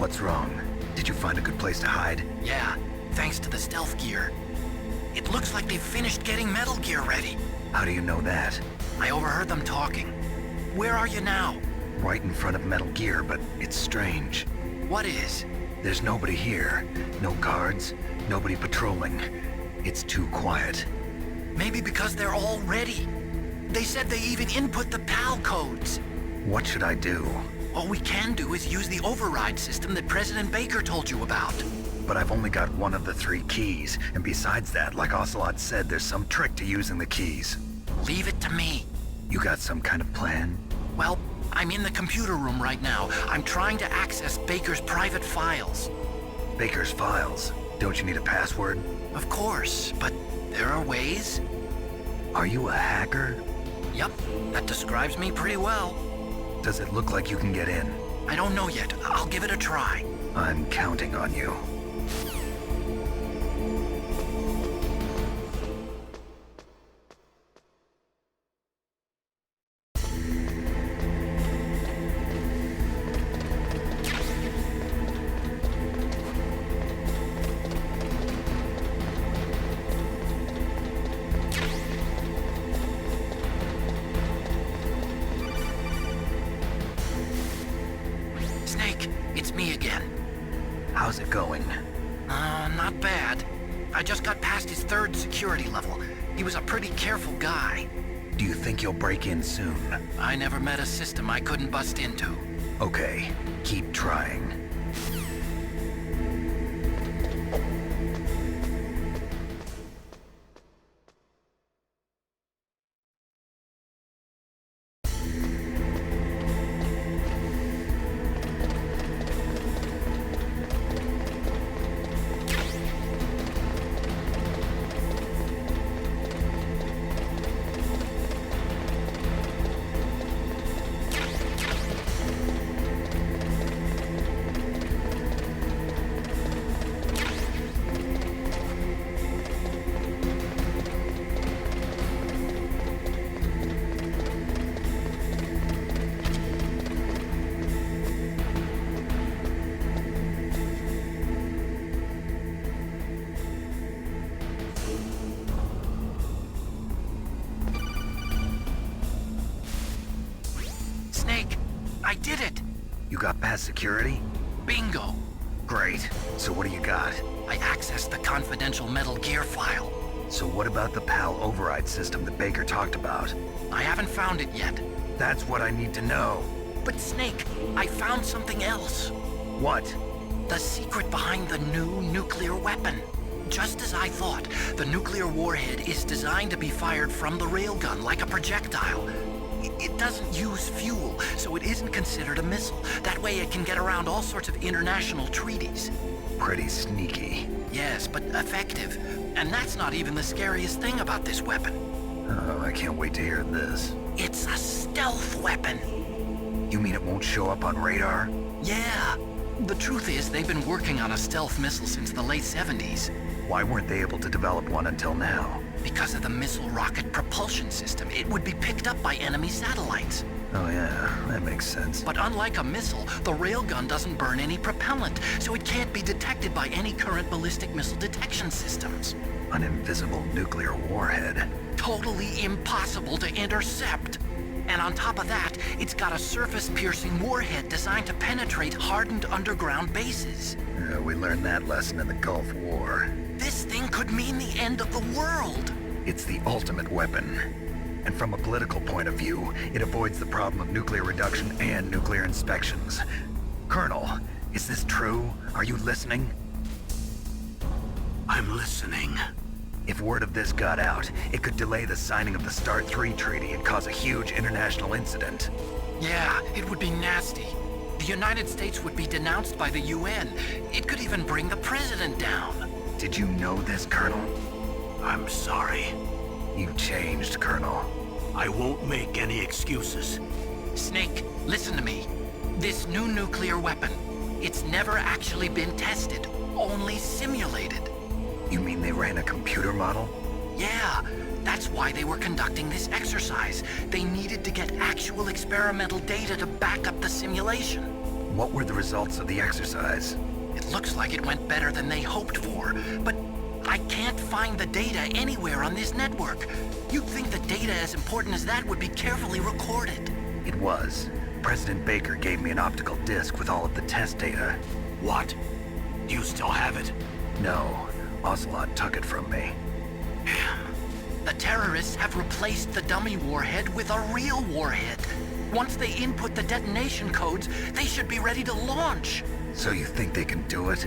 What's wrong? Did you find a good place to hide? Yeah, thanks to the stealth gear. It looks like they've finished getting Metal Gear ready. How do you know that? I overheard them talking. Where are you now? Right in front of Metal Gear, but it's strange. What is? There's nobody here. No guards, nobody patrolling. It's too quiet. Maybe because they're all ready. They said they even input the PAL codes. What should I do? All we can do is use the override system that President Baker told you about. But I've only got one of the 3 keys, and besides that, like Ocelot said, there's some trick to using the keys. Leave it to me. You got some kind of plan? Well, I'm in the computer room right now. I'm trying to access Baker's private files. Baker's files? Don't you need a password? Of course, but there are ways. Are you a hacker? Yep, that describes me pretty well. Does it look like you can get in? I don't know yet. I'll give it a try. I'm counting on you. Snake, it's me again. How's it going? Not bad. I just got past his 3rd security level. He was a pretty careful guy. Do you think you'll break in soon? I never met a system I couldn't bust into. Okay, keep trying. Snake, I did it! You got past security? Bingo! Great. So what do you got? I accessed the confidential Metal Gear file. So what about the PAL override system that Baker talked about? I haven't found it yet. That's what I need to know. But Snake, I found something else. What? The secret behind the new nuclear weapon. Just as I thought, the nuclear warhead is designed to be fired from the railgun like a projectile. It doesn't use fuel, so it isn't considered a missile. That way it can get around all sorts of international treaties. Pretty sneaky. Yes, but effective. And that's not even the scariest thing about this weapon. Oh, I can't wait to hear this. It's a stealth weapon. You mean it won't show up on radar? Yeah. The truth is, they've been working on a stealth missile since the late 70s. Why weren't they able to develop one until now? Because of the missile rocket propulsion system, it would be picked up by enemy satellites. Oh yeah, that makes sense. But unlike a missile, the railgun doesn't burn any propellant, so it can't be detected by any current ballistic missile detection systems. An invisible nuclear warhead. Totally impossible to intercept. And on top of that, it's got a surface-piercing warhead designed to penetrate hardened underground bases. We learned that lesson in the Gulf War. This thing could mean the end of the world. It's the ultimate weapon. And from a political point of view, it avoids the problem of nuclear reduction and nuclear inspections. Colonel, is this true? Are you listening? I'm listening. If word of this got out, it could delay the signing of the START 3 treaty and cause a huge international incident. Yeah, it would be nasty. The United States would be denounced by the UN. It could even bring the president down. Did you know this, Colonel? I'm sorry. You changed, Colonel. I won't make any excuses. Snake, listen to me. This new nuclear weapon, it's never actually been tested, only simulated. You mean they ran a computer model? Yeah, that's why they were conducting this exercise. They needed to get actual experimental data to back up the simulation. What were the results of the exercise? It looks like it went better than they hoped for, but I can't find the data anywhere on this network. You'd think the data as important as that would be carefully recorded. It was. President Baker gave me an optical disc with all of the test data. What? Do you still have it? No, Ocelot took it from me. The terrorists have replaced the dummy warhead with a real warhead. Once they input the detonation codes, they should be ready to launch. So you think they can do it?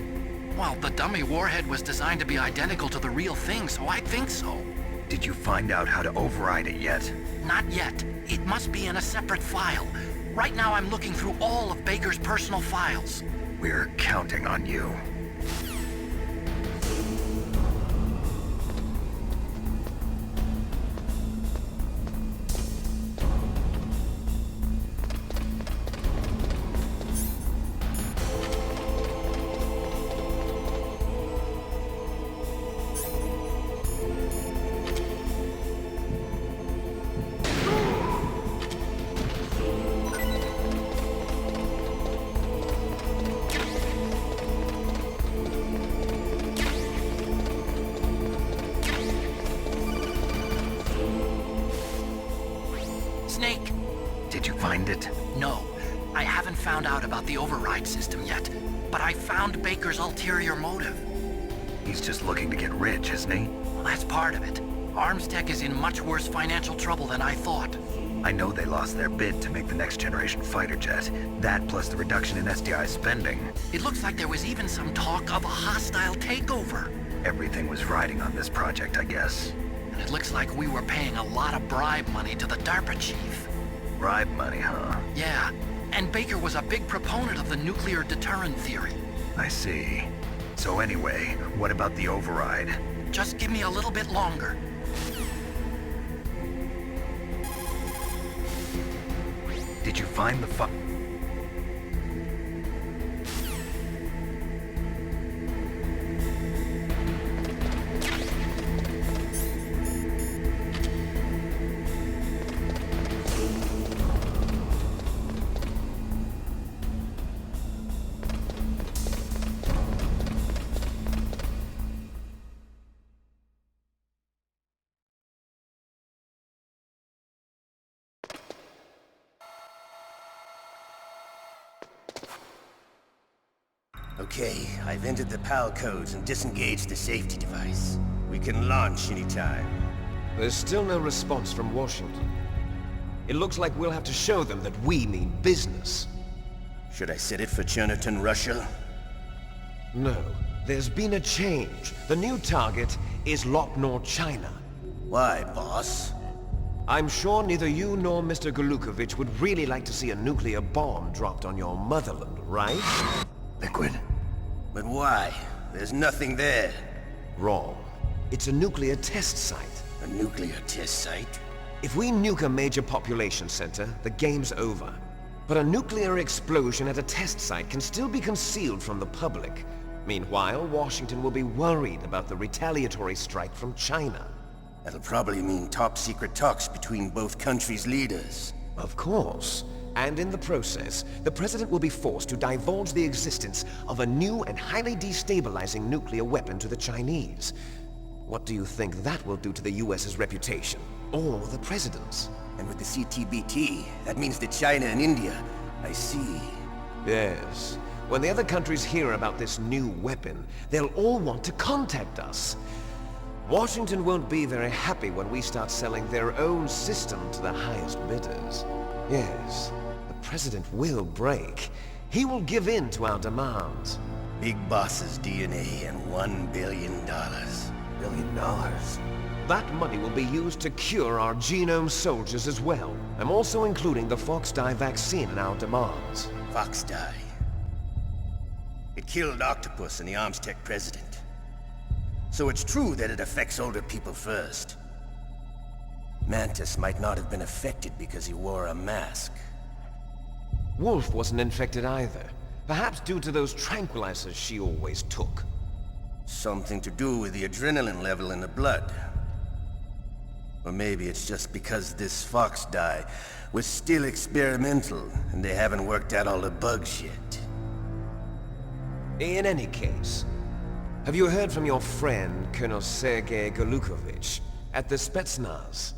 Well, the dummy warhead was designed to be identical to the real thing, so I think so. Did you find out how to override it yet? Not yet. It must be in a separate file. Right now I'm looking through all of Baker's personal files. We're counting on you. Snake! Did you find it? No, I haven't found out about the override system yet, but I found Baker's ulterior motive. He's just looking to get rich, isn't he? Well, that's part of it. Arms Tech is in much worse financial trouble than I thought. I know they lost their bid to make the next generation fighter jet. That plus the reduction in SDI spending. It looks like there was even some talk of a hostile takeover. Everything was riding on this project, I guess. And it looks like we were paying a lot of bribe money to the DARPA chief. Bribe money, huh? Yeah, and Baker was a big proponent of the nuclear deterrent theory. I see. So anyway, what about the override? Just give me a little bit longer. Did you find the Okay, I've entered the PAL codes and disengaged the safety device. We can launch anytime. There's still no response from Washington. It looks like we'll have to show them that we mean business. Should I set it for Cherniton, Russia? No, there's been a change. The new target is Lopnor, China. Why, boss? I'm sure neither you nor Mr. Golukovich would really like to see a nuclear bomb dropped on your motherland, right? liquid? But why? There's nothing there. Wrong. It's a nuclear test site. A nuclear test site? If we nuke a major population center, the game's over. But a nuclear explosion at a test site can still be concealed from the public. Meanwhile, Washington will be worried about the retaliatory strike from China. That'll probably mean top-secret talks between both countries' leaders. Of course. And in the process, the President will be forced to divulge the existence of a new and highly destabilizing nuclear weapon to the Chinese. What do you think that will do to the US's reputation? Or the President's? And with the CTBT, that means that China and India... I see. Yes. When the other countries hear about this new weapon, they'll all want to contact us. Washington won't be very happy when we start selling their own system to the highest bidders. Yes, the President will break. He will give in to our demands. Big Boss's DNA and $1 billion. $1 billion? That money will be used to cure our genome soldiers as well. I'm also including the Fox-Die vaccine in our demands. Fox-Die. It killed Octopus and the Arms Tech president. So it's true that it affects older people first. Mantis might not have been affected because he wore a mask. Wolf wasn't infected either. Perhaps due to those tranquilizers she always took. Something to do with the adrenaline level in the blood. Or maybe it's just because this Fox-Die was still experimental and they haven't worked out all the bugs yet. In any case, have you heard from your friend, Colonel Sergei Golukovich, at the Spetsnaz?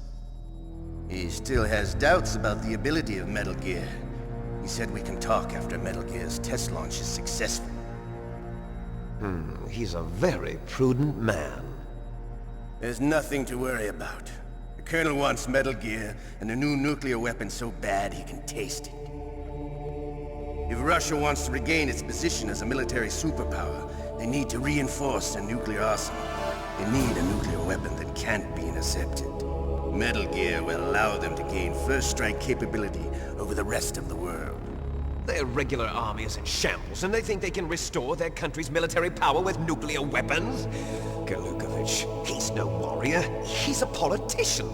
He still has doubts about the ability of Metal Gear. He said we can talk after Metal Gear's test launch is successful. He's a very prudent man. There's nothing to worry about. The Colonel wants Metal Gear and a new nuclear weapon so bad he can taste it. If Russia wants to regain its position as a military superpower, they need to reinforce their nuclear arsenal. They need a nuclear weapon that can't be intercepted. Metal Gear will allow them to gain first-strike capability over the rest of the world. Their regular army is in shambles, and they think they can restore their country's military power with nuclear weapons? Golukovich, he's no warrior. He's a politician.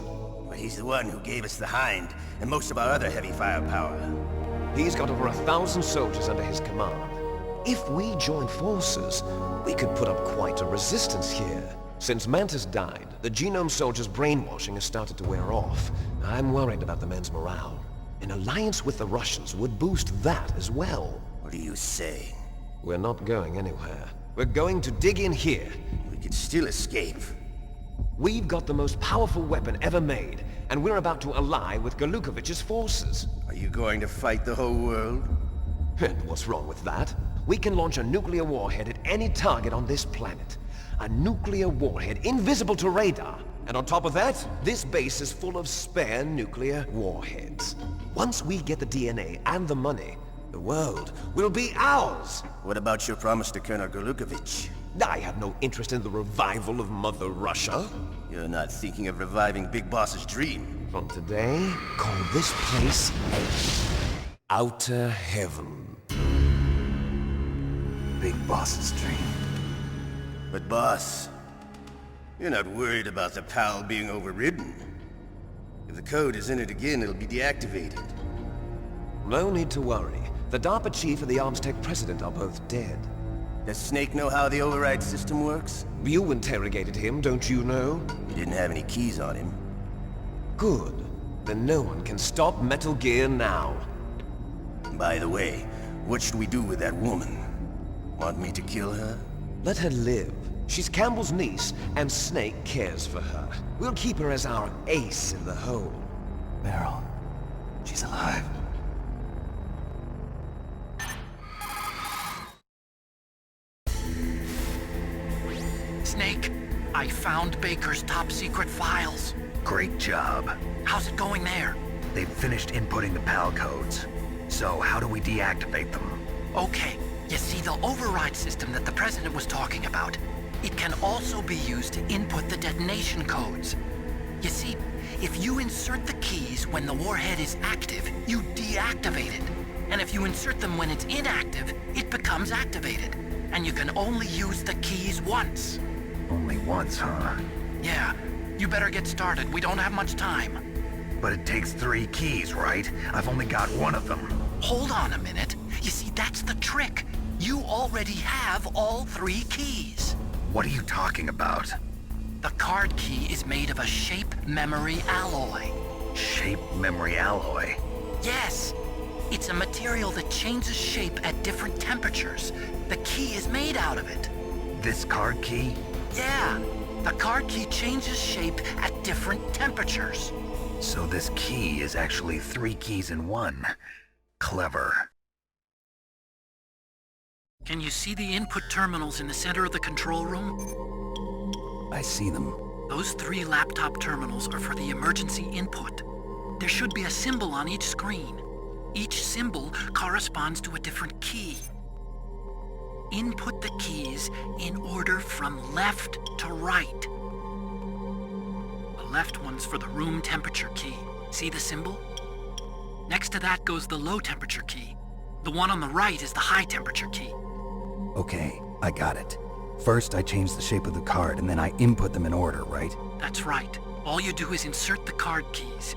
But he's the one who gave us the Hind and most of our other heavy firepower. He's got over 1,000 soldiers under his command. If we join forces, we could put up quite a resistance here. Since Mantis died, the Genome soldiers' brainwashing has started to wear off. I'm worried about the men's morale. An alliance with the Russians would boost that as well. What are you saying? We're not going anywhere. We're going to dig in here. We could still escape. We've got the most powerful weapon ever made, and we're about to ally with Golukovich's forces. Are you going to fight the whole world? And what's wrong with that? We can launch a nuclear warhead at any target on this planet. A nuclear warhead invisible to radar. And on top of that, this base is full of spare nuclear warheads. Once we get the DNA and the money, the world will be ours! What about your promise to Colonel Golukovich? I have no interest in the revival of Mother Russia. You're not thinking of reviving Big Boss's dream. From today, call this place Outer Heaven. Big Boss's dream. But boss, you're not worried about the PAL being overridden. If the code is entered again, it'll be deactivated. No need to worry. The DARPA chief and the Armstech president are both dead. Does Snake know how the override system works? You interrogated him, don't you know? He didn't have any keys on him. Good. Then no one can stop Metal Gear now. By the way, what should we do with that woman? Want me to kill her? Let her live. She's Campbell's niece, and Snake cares for her. We'll keep her as our ace in the hole. Meryl, she's alive. Snake, I found Baker's top-secret files. Great job. How's it going there? They've finished inputting the PAL codes. So how do we deactivate them? Okay, you see the override system that the President was talking about? It can also be used to input the detonation codes. You see, if you insert the keys when the warhead is active, you deactivate it. And if you insert them when it's inactive, it becomes activated. And you can only use the keys once. Only once, huh? Yeah, you better get started. We don't have much time. But it takes 3 keys, right? I've only got 1 of them. Hold on a minute. You see, that's the trick. You already have all 3 keys. What are you talking about? The card key is made of a shape memory alloy. Shape memory alloy? Yes. It's a material that changes shape at different temperatures. The key is made out of it. This card key? Yeah. The card key changes shape at different temperatures. So this key is actually 3 keys in 1. Clever. Can you see the input terminals in the center of the control room? I see them. Those 3 laptop terminals are for the emergency input. There should be a symbol on each screen. Each symbol corresponds to a different key. Input the keys in order from left to right. The left one's for the room temperature key. See the symbol? Next to that goes the low temperature key. The one on the right is the high temperature key. Okay, I got it. First, I change the shape of the card, and then I input them in order, right? That's right. All you do is insert the card keys.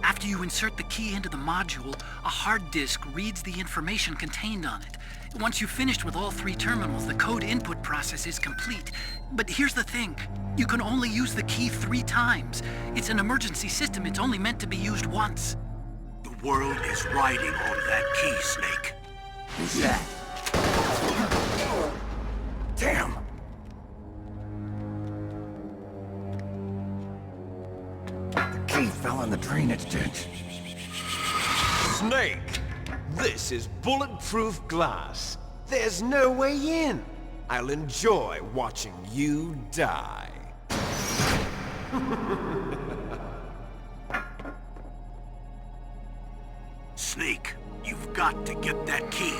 After you insert the key into the module, a hard disk reads the information contained on it. Once you've finished with all 3 terminals, the code input process is complete. But here's the thing. You can only use the key 3 times. It's an emergency system. It's only meant to be used once. The world is riding on that key, Snake. Who's that? She fell in the drainage ditch. Snake! This is bulletproof glass. There's no way in. I'll enjoy watching you die. Snake, you've got to get that key.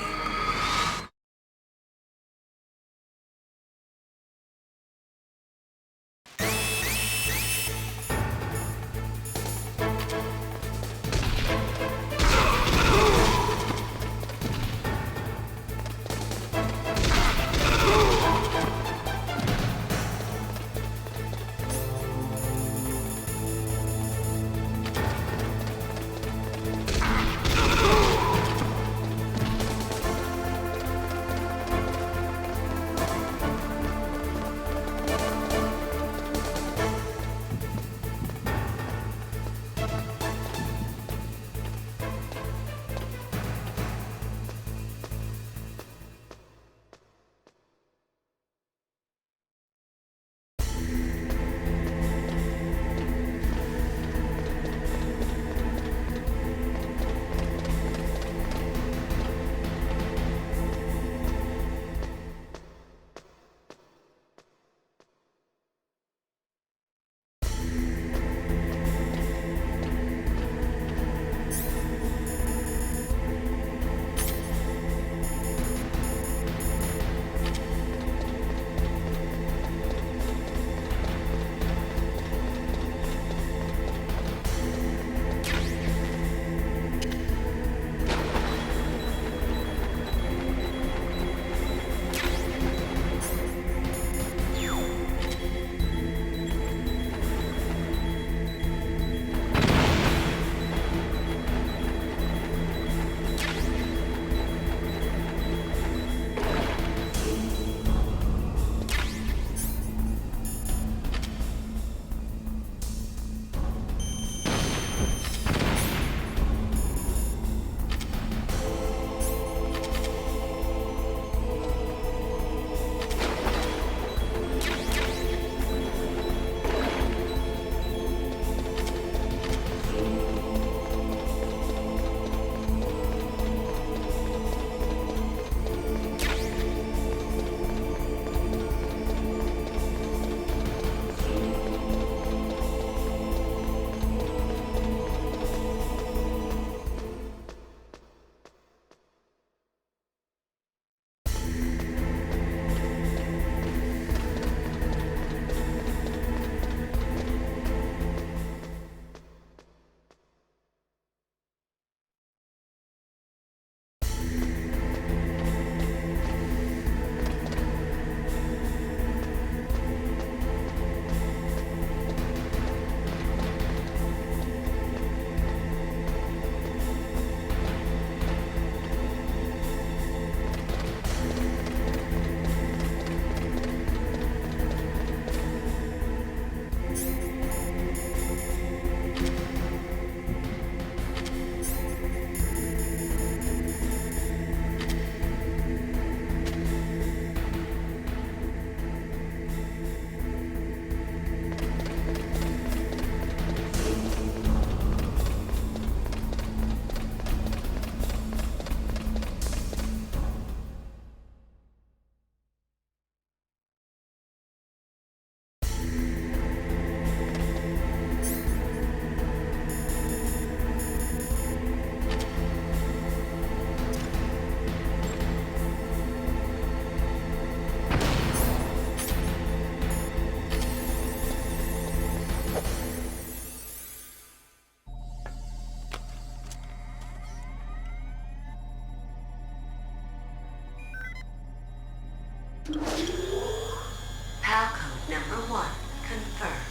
PAL code number 1 confirmed.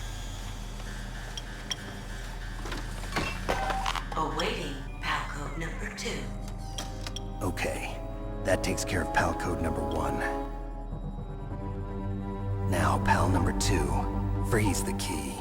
Awaiting PAL code number 2. Okay, that takes care of PAL code number 1. Now, PAL number 2, freeze the key.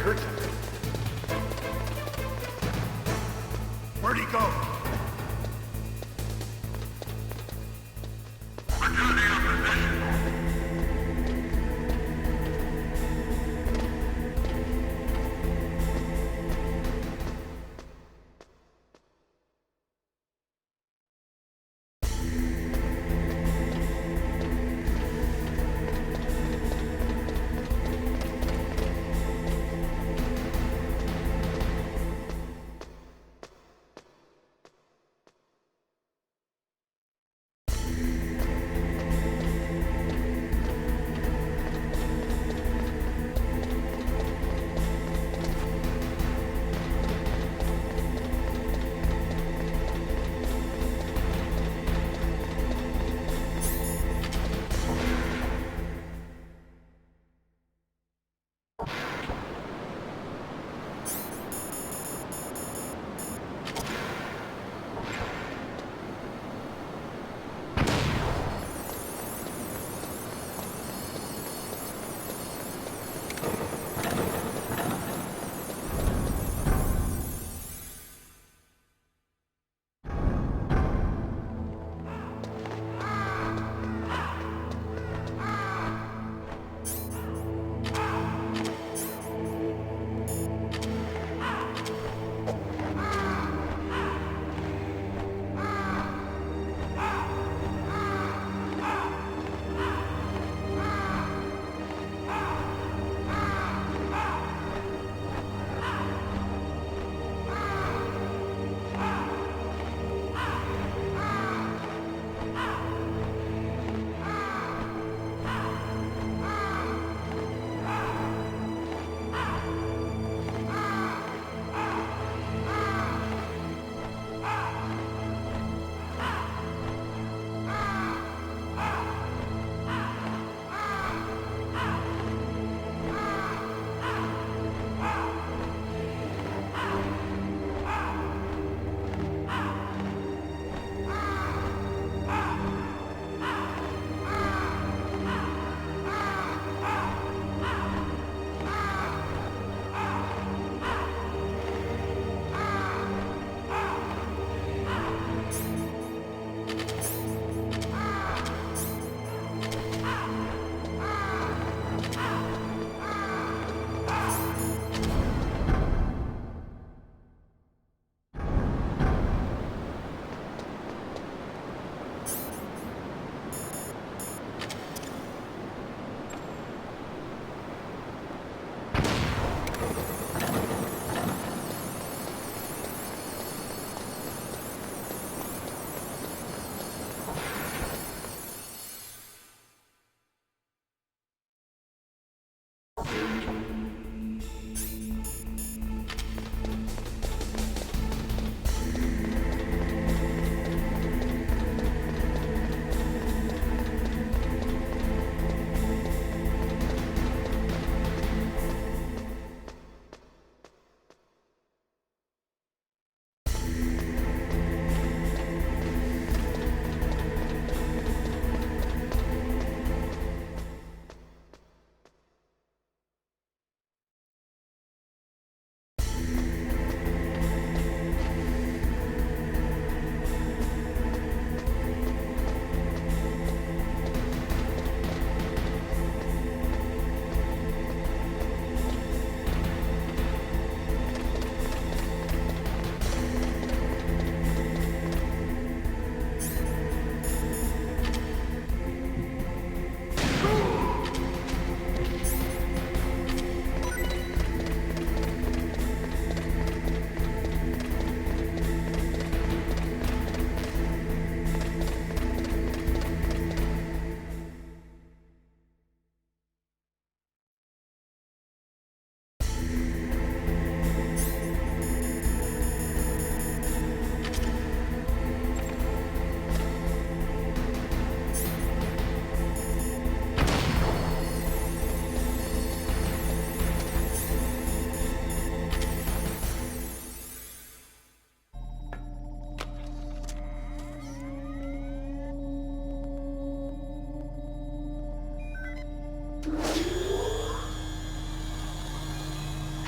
hurt you. Where'd he go?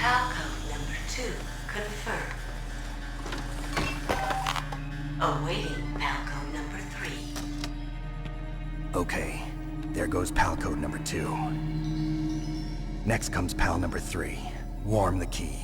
PAL code number 2 confirmed. Awaiting PAL code number 3. Okay, there goes PAL code number 2. Next comes PAL number 3. Warm the key.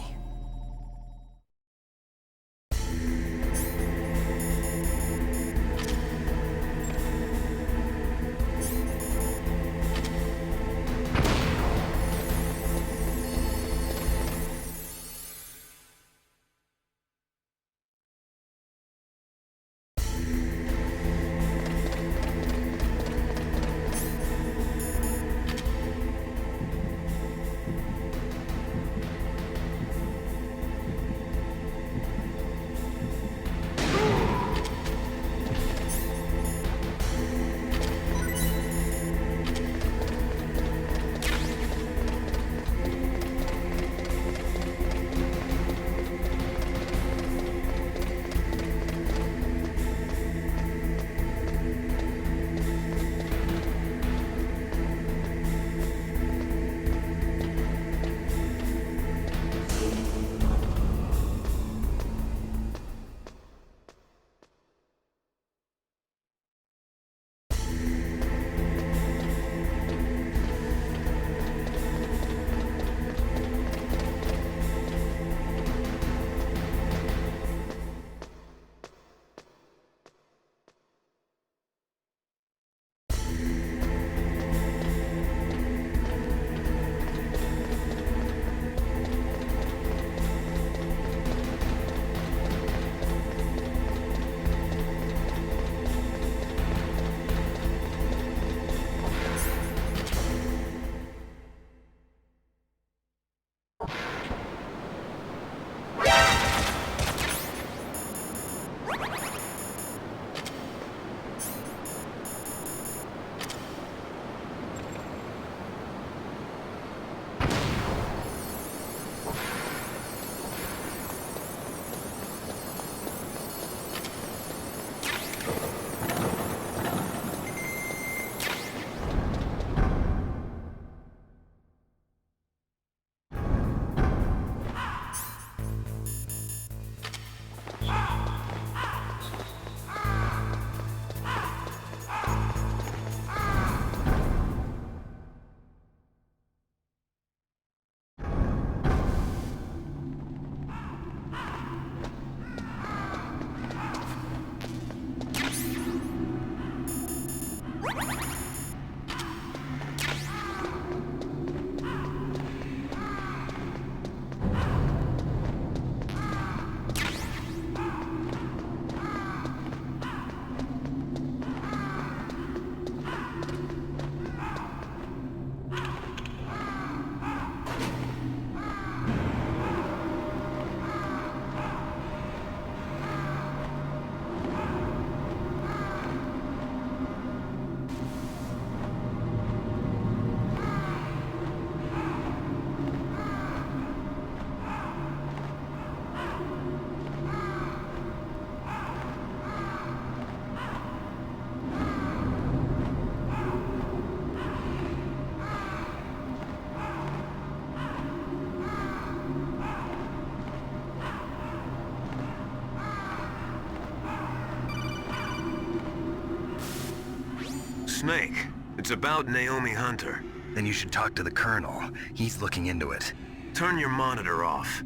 Snake, it's about Naomi Hunter. Then you should talk to the Colonel. He's looking into it. Turn your monitor off.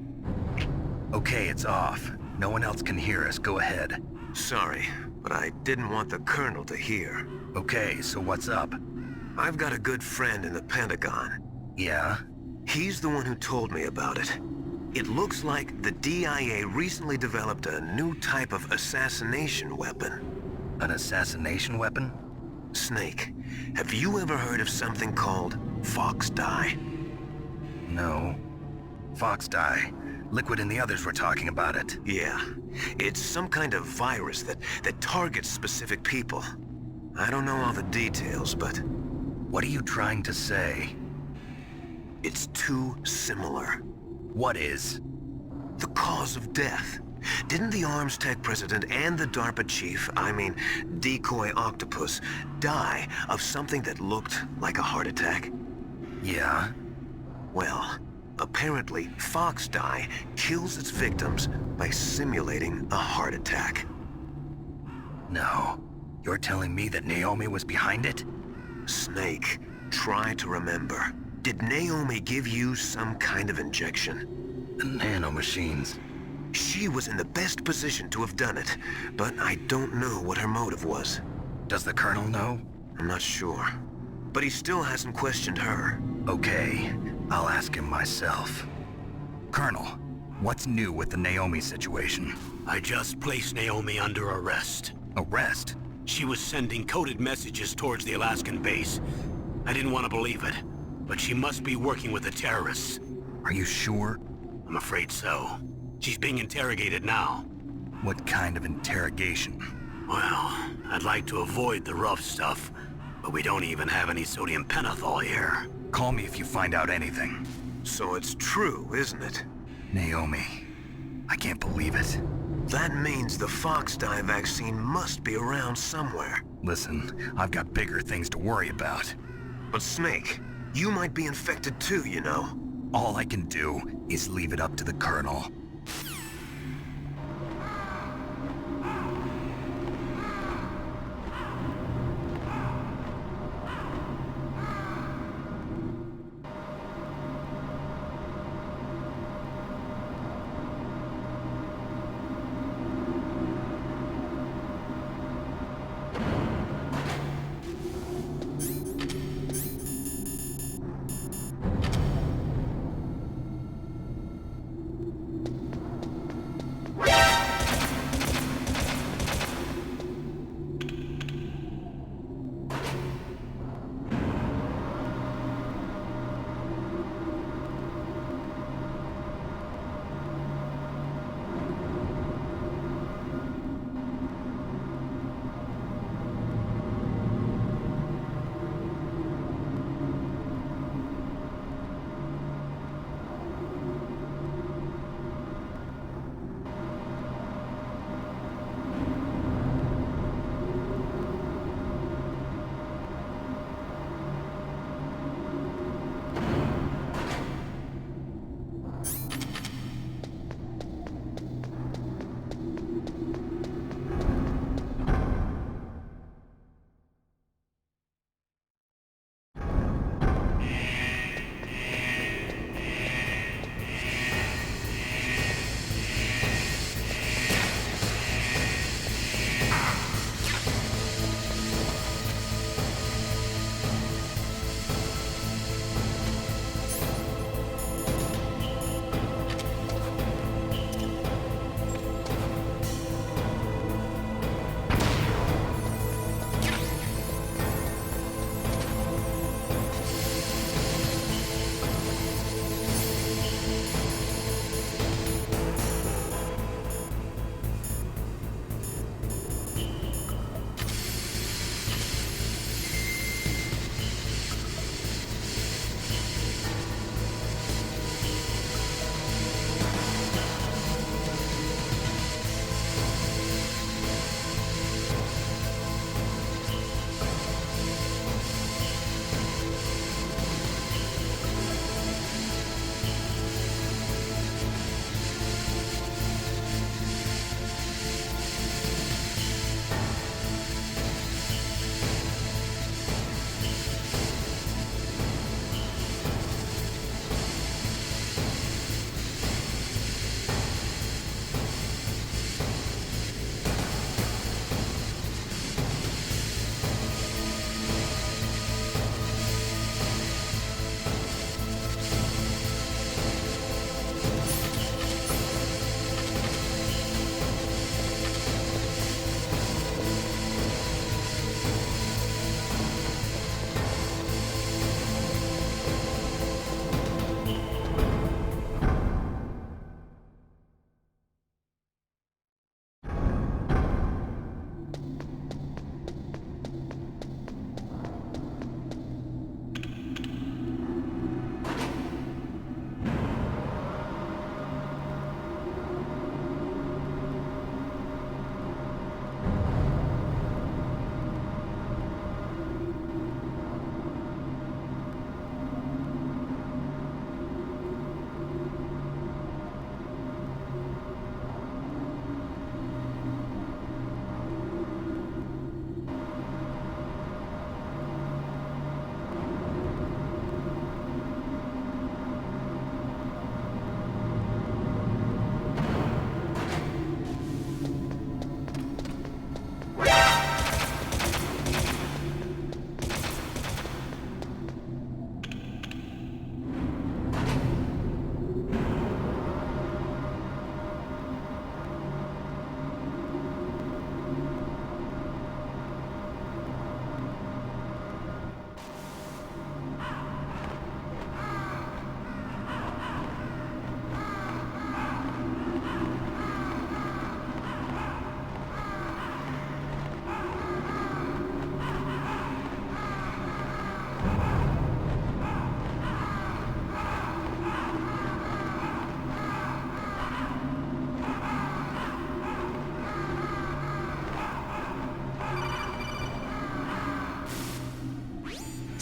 Okay, it's off. No one else can hear us. Go ahead. Sorry, but I didn't want the Colonel to hear. Okay, so what's up? I've got a good friend in the Pentagon. Yeah? He's the one who told me about it. It looks like the DIA recently developed a new type of assassination weapon. An assassination weapon? Snake, have you ever heard of something called Fox Dye? No. Fox dye. Liquid and the others were talking about it. Yeah. It's some kind of virus that targets specific people. I don't know all the details, but... What are you trying to say? It's too similar. What is? The cause of death. Didn't the Arms Tech president and the DARPA chief, I mean, Decoy Octopus, die of something that looked like a heart attack? Yeah? Well, Apparently, Fox Die kills its victims by simulating a heart attack. No. You're telling me that Naomi was behind it? Snake, try to remember. Did Naomi give you some kind of injection? The nanomachines. She was in the best position to have done it, but I don't know what her motive was. Does the Colonel know? I'm not sure. But he still hasn't questioned her. Okay, I'll ask him myself. Colonel, what's new with the Naomi situation? I just placed Naomi under arrest. Arrest? She was sending coded messages towards the Alaskan base. I didn't want to believe it, but she must be working with the terrorists. Are you sure? I'm afraid so. She's being interrogated now. What kind of interrogation? Well, I'd like to avoid the rough stuff, but we don't even have any sodium pentothal here. Call me if you find out anything. So it's true, isn't it? Naomi, I can't believe it. That means the Fox Die vaccine must be around somewhere. Listen, I've got bigger things to worry about. But Snake, you might be infected too, you know. All I can do is leave it up to the Colonel.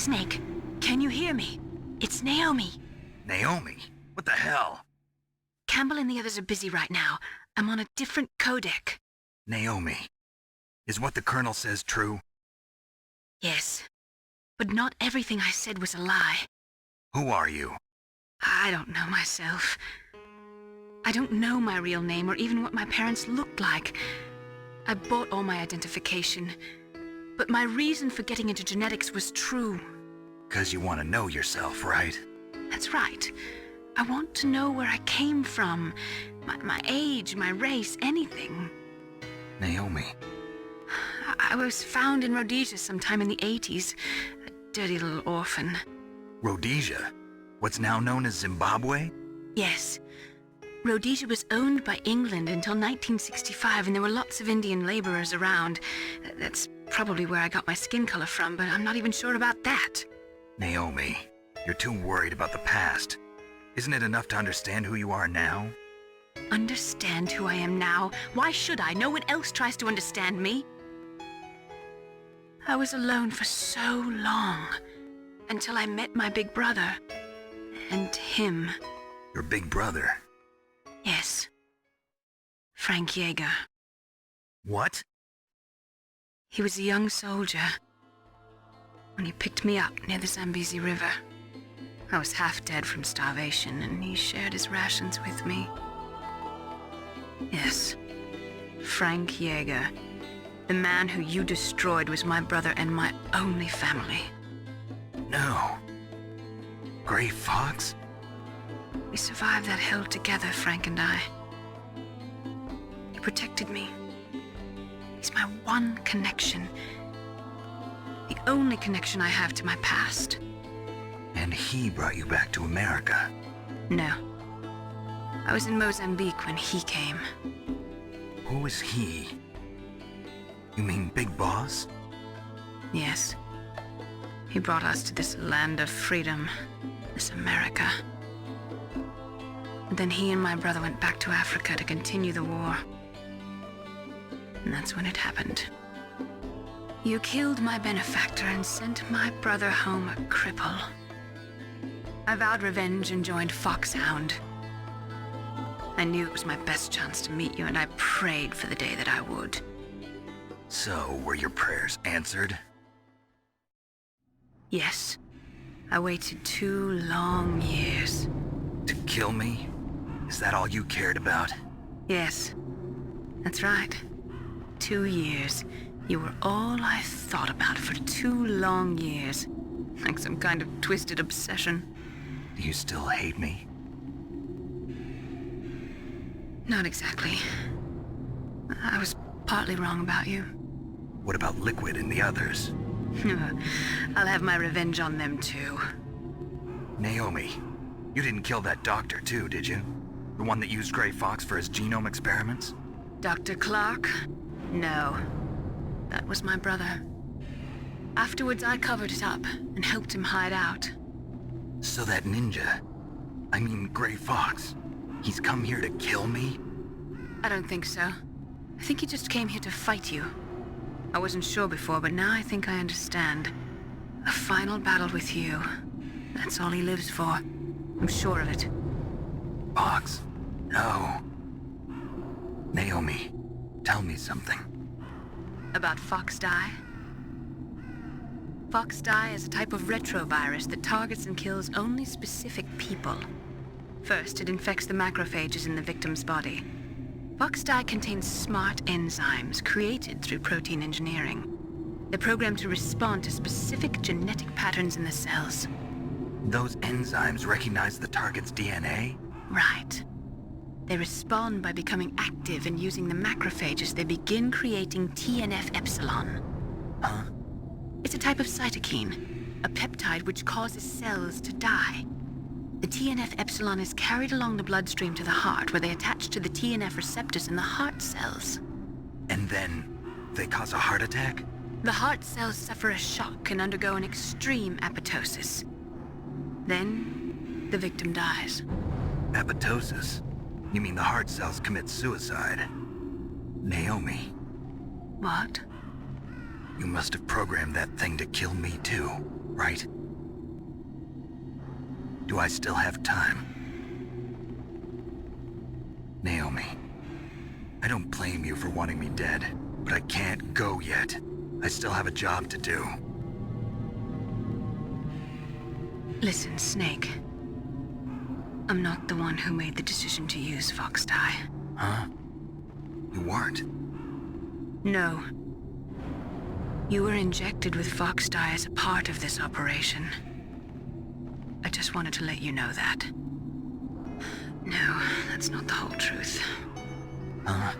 Snake, can you hear me? It's Naomi. Naomi? What the hell? Campbell and the others are busy right now. I'm on a different codec. Naomi, is what the Colonel says true? Yes. But not everything I said was a lie. Who are you? I don't know myself. I don't know my real name or even what my parents looked like. I bought all my identification. But my reason for getting into genetics was true. 'Cause you want to know yourself, right? That's right. I want to know where I came from. My age, my race, anything. Naomi. I was found in Rhodesia sometime in the 80s. A dirty little orphan. Rhodesia? What's now known as Zimbabwe? Yes. Rhodesia was owned by England until 1965, and there were lots of Indian laborers around. That's probably where I got my skin color from, but I'm not even sure about that. Naomi, you're too worried about the past. Isn't it enough to understand who you are now? Understand who I am now? Why should I? No one else tries to understand me. I was alone for so long, until I met my big brother. And him. Your big brother? Yes. Frank Yeager. What? He was a young soldier when he picked me up near the Zambezi River. I was half dead from starvation, and he shared his rations with me. Yes, Frank Yeager. The man who you destroyed was my brother and my only family. No. Gray Fox? We survived that hell together, Frank and I. He protected me. He's my one connection. The only connection I have to my past. And he brought you back to America? No. I was in Mozambique when he came. Who is he? You mean Big Boss? Yes. He brought us to this land of freedom, this America. And then he and my brother went back to Africa to continue the war. And that's when it happened. You killed my benefactor and sent my brother home a cripple. I vowed revenge and joined Foxhound. I knew it was my best chance to meet you, and I prayed for the day that I would. So, were your prayers answered? Yes. I waited 2 long years. To kill me? Is that all you cared about? Yes. That's right. 2 years. You were all I thought about for 2 long years. Like some kind of twisted obsession. Do you still hate me? Not exactly. I was partly wrong about you. What about Liquid and the others? I'll have my revenge on them too. Naomi, you didn't kill that doctor too, did you? The one that used Gray Fox for his genome experiments? Dr. Clark? No. That was my brother. Afterwards, I covered it up and helped him hide out. So that ninja, I mean Gray Fox, he's come here to kill me? I don't think so. I think he just came here to fight you. I wasn't sure before, but now I think I understand. A final battle with you. That's all he lives for. I'm sure of it. Fox? No. Naomi, tell me something. About Fox Die? Fox Die is a type of retrovirus that targets and kills only specific people. First, it infects the macrophages in the victim's body. Fox Die contains smart enzymes created through protein engineering. They're programmed to respond to specific genetic patterns in the cells. Those enzymes recognize the target's DNA? Right. They respond by becoming active and using the macrophages. They begin creating TNF-epsilon. Huh? It's a type of cytokine, a peptide which causes cells to die. The TNF-epsilon is carried along the bloodstream to the heart, where they attach to the TNF receptors in the heart cells. And then they cause a heart attack? The heart cells suffer a shock and undergo an extreme apoptosis. Then, the victim dies. Apoptosis? You mean the heart cells commit suicide? Naomi. What? You must have programmed that thing to kill me too, right? Do I still have time? Naomi, I don't blame you for wanting me dead, but I can't go yet. I still have a job to do. Listen, Snake. I'm not the one who made the decision to use Fox Dye. Huh? You weren't? No. You were injected with Fox Dye as a part of this operation. I just wanted to let you know that. No, that's not the whole truth. Huh?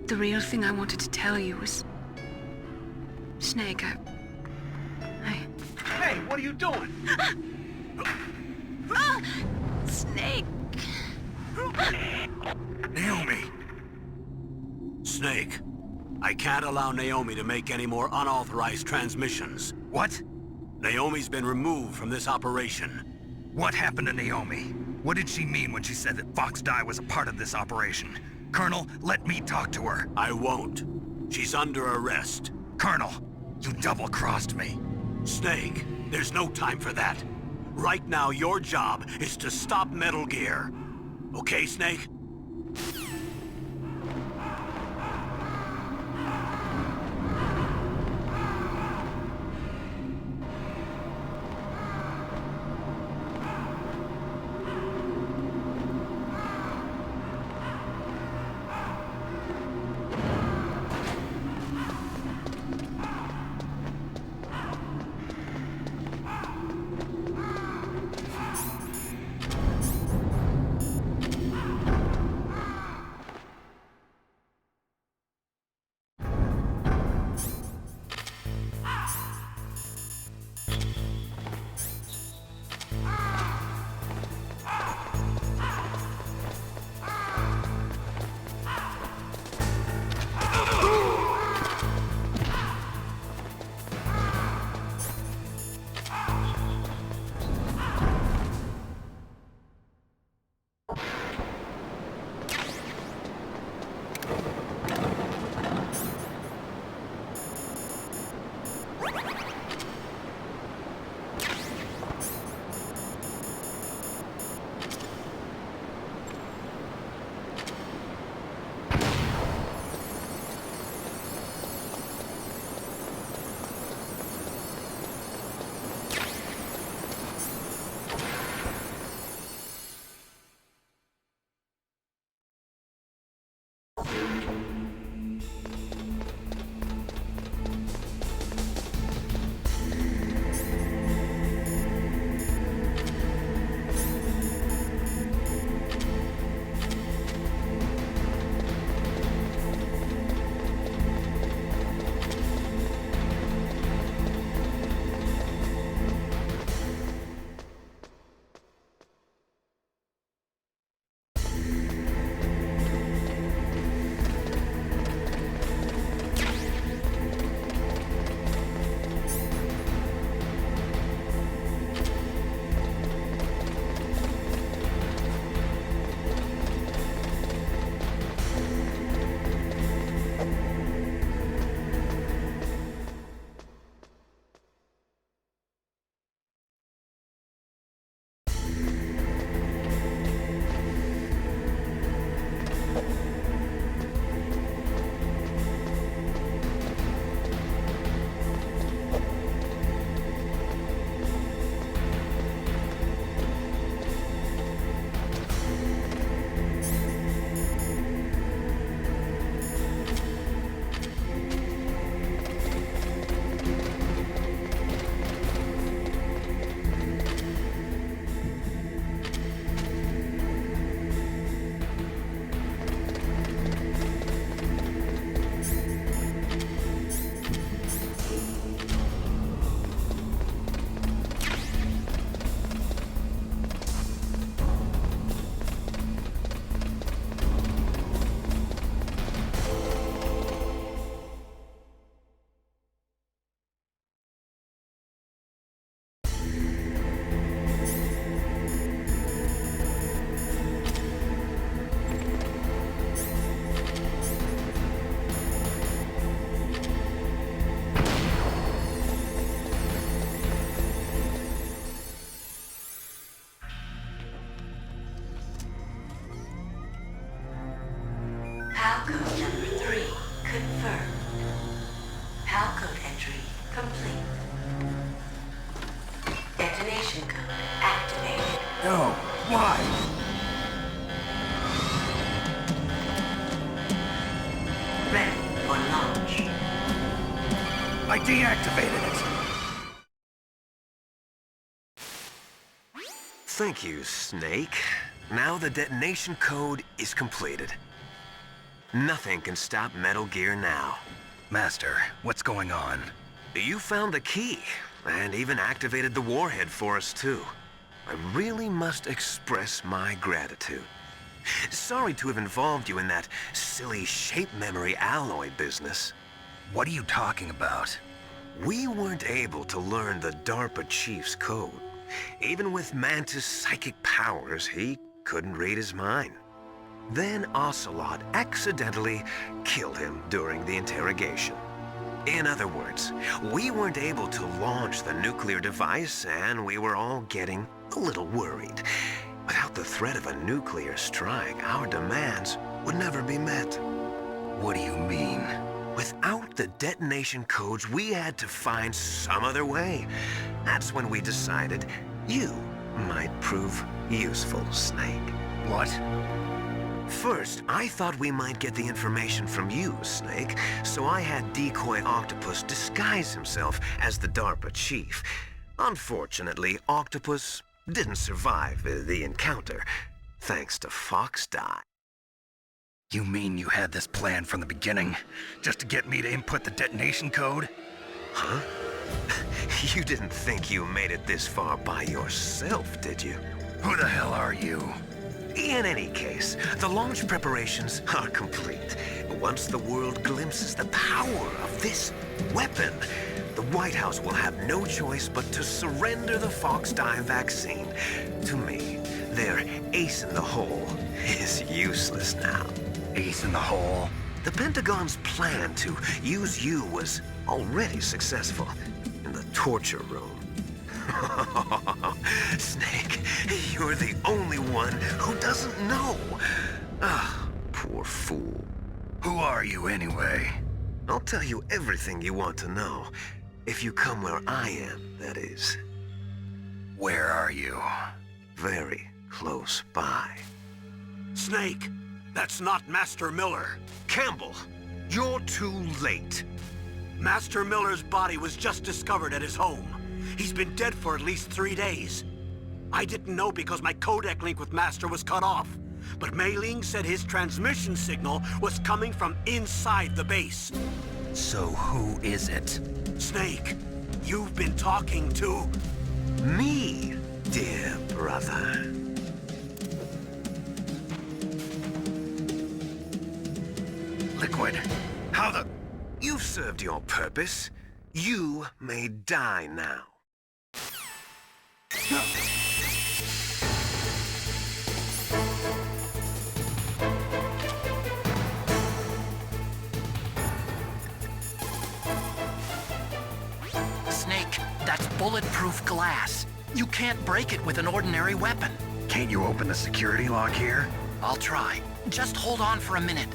The real thing I wanted to tell you was... Snake, I... Hey, what are you doing? Snake! Naomi! Snake, I can't allow Naomi to make any more unauthorized transmissions. What? Naomi's been removed from this operation. What happened to Naomi? What did she mean when she said that Fox Dye was a part of this operation? Colonel, let me talk to her. I won't. She's under arrest. Colonel, you double-crossed me. Snake, there's no time for that. Right now, your job is to stop Metal Gear. Okay, Snake? complete. Detonation code activated. No, why? Ready for launch. I deactivated it. Thank you, Snake. Now the detonation code is completed. Nothing can stop Metal Gear now. Master, what's going on? You found the key, and even activated the warhead for us, too. I really must express my gratitude. Sorry to have involved you in that silly shape memory alloy business. What are you talking about? We weren't able to learn the DARPA chief's code. Even with Mantis' psychic powers, he couldn't read his mind. Then Ocelot accidentally killed him during the interrogation. In other words, we weren't able to launch the nuclear device, and we were all getting a little worried. Without the threat of a nuclear strike, our demands would never be met. What do you mean? Without the detonation codes, we had to find some other way. That's when we decided you might prove useful, Snake. What? First, I thought we might get the information from you, Snake, so I had Decoy Octopus disguise himself as the DARPA chief. Unfortunately, Octopus didn't survive the encounter, thanks to Fox Die. You mean you had this plan from the beginning? Just to get me to input the detonation code? Huh? You didn't think you made it this far by yourself, did you? Who the hell are you? In any case, the launch preparations are complete. Once the world glimpses the power of this weapon, the White House will have no choice but to surrender the Fox Die vaccine to me. Their ace in the hole is useless now. Ace in the hole? The Pentagon's plan to use you was already successful in the torture room. Snake, you're the only one who doesn't know. Ah, poor fool. Who are you anyway? I'll tell you everything you want to know. If you come where I am, that is. Where are you? Very close by. Snake, that's not Master Miller. Campbell, you're too late. Master Miller's body was just discovered at his home. He's been dead for at least 3 days. I didn't know because my codec link with Master was cut off. But Mei Ling said his transmission signal was coming from inside the base. So who is it? Snake, you've been talking to... Me, dear brother. Liquid. How the... You've served your purpose. You may die now. Snake, that's bulletproof glass. You can't break it with an ordinary weapon. Can't you open the security lock here? I'll try. Just hold on for a minute.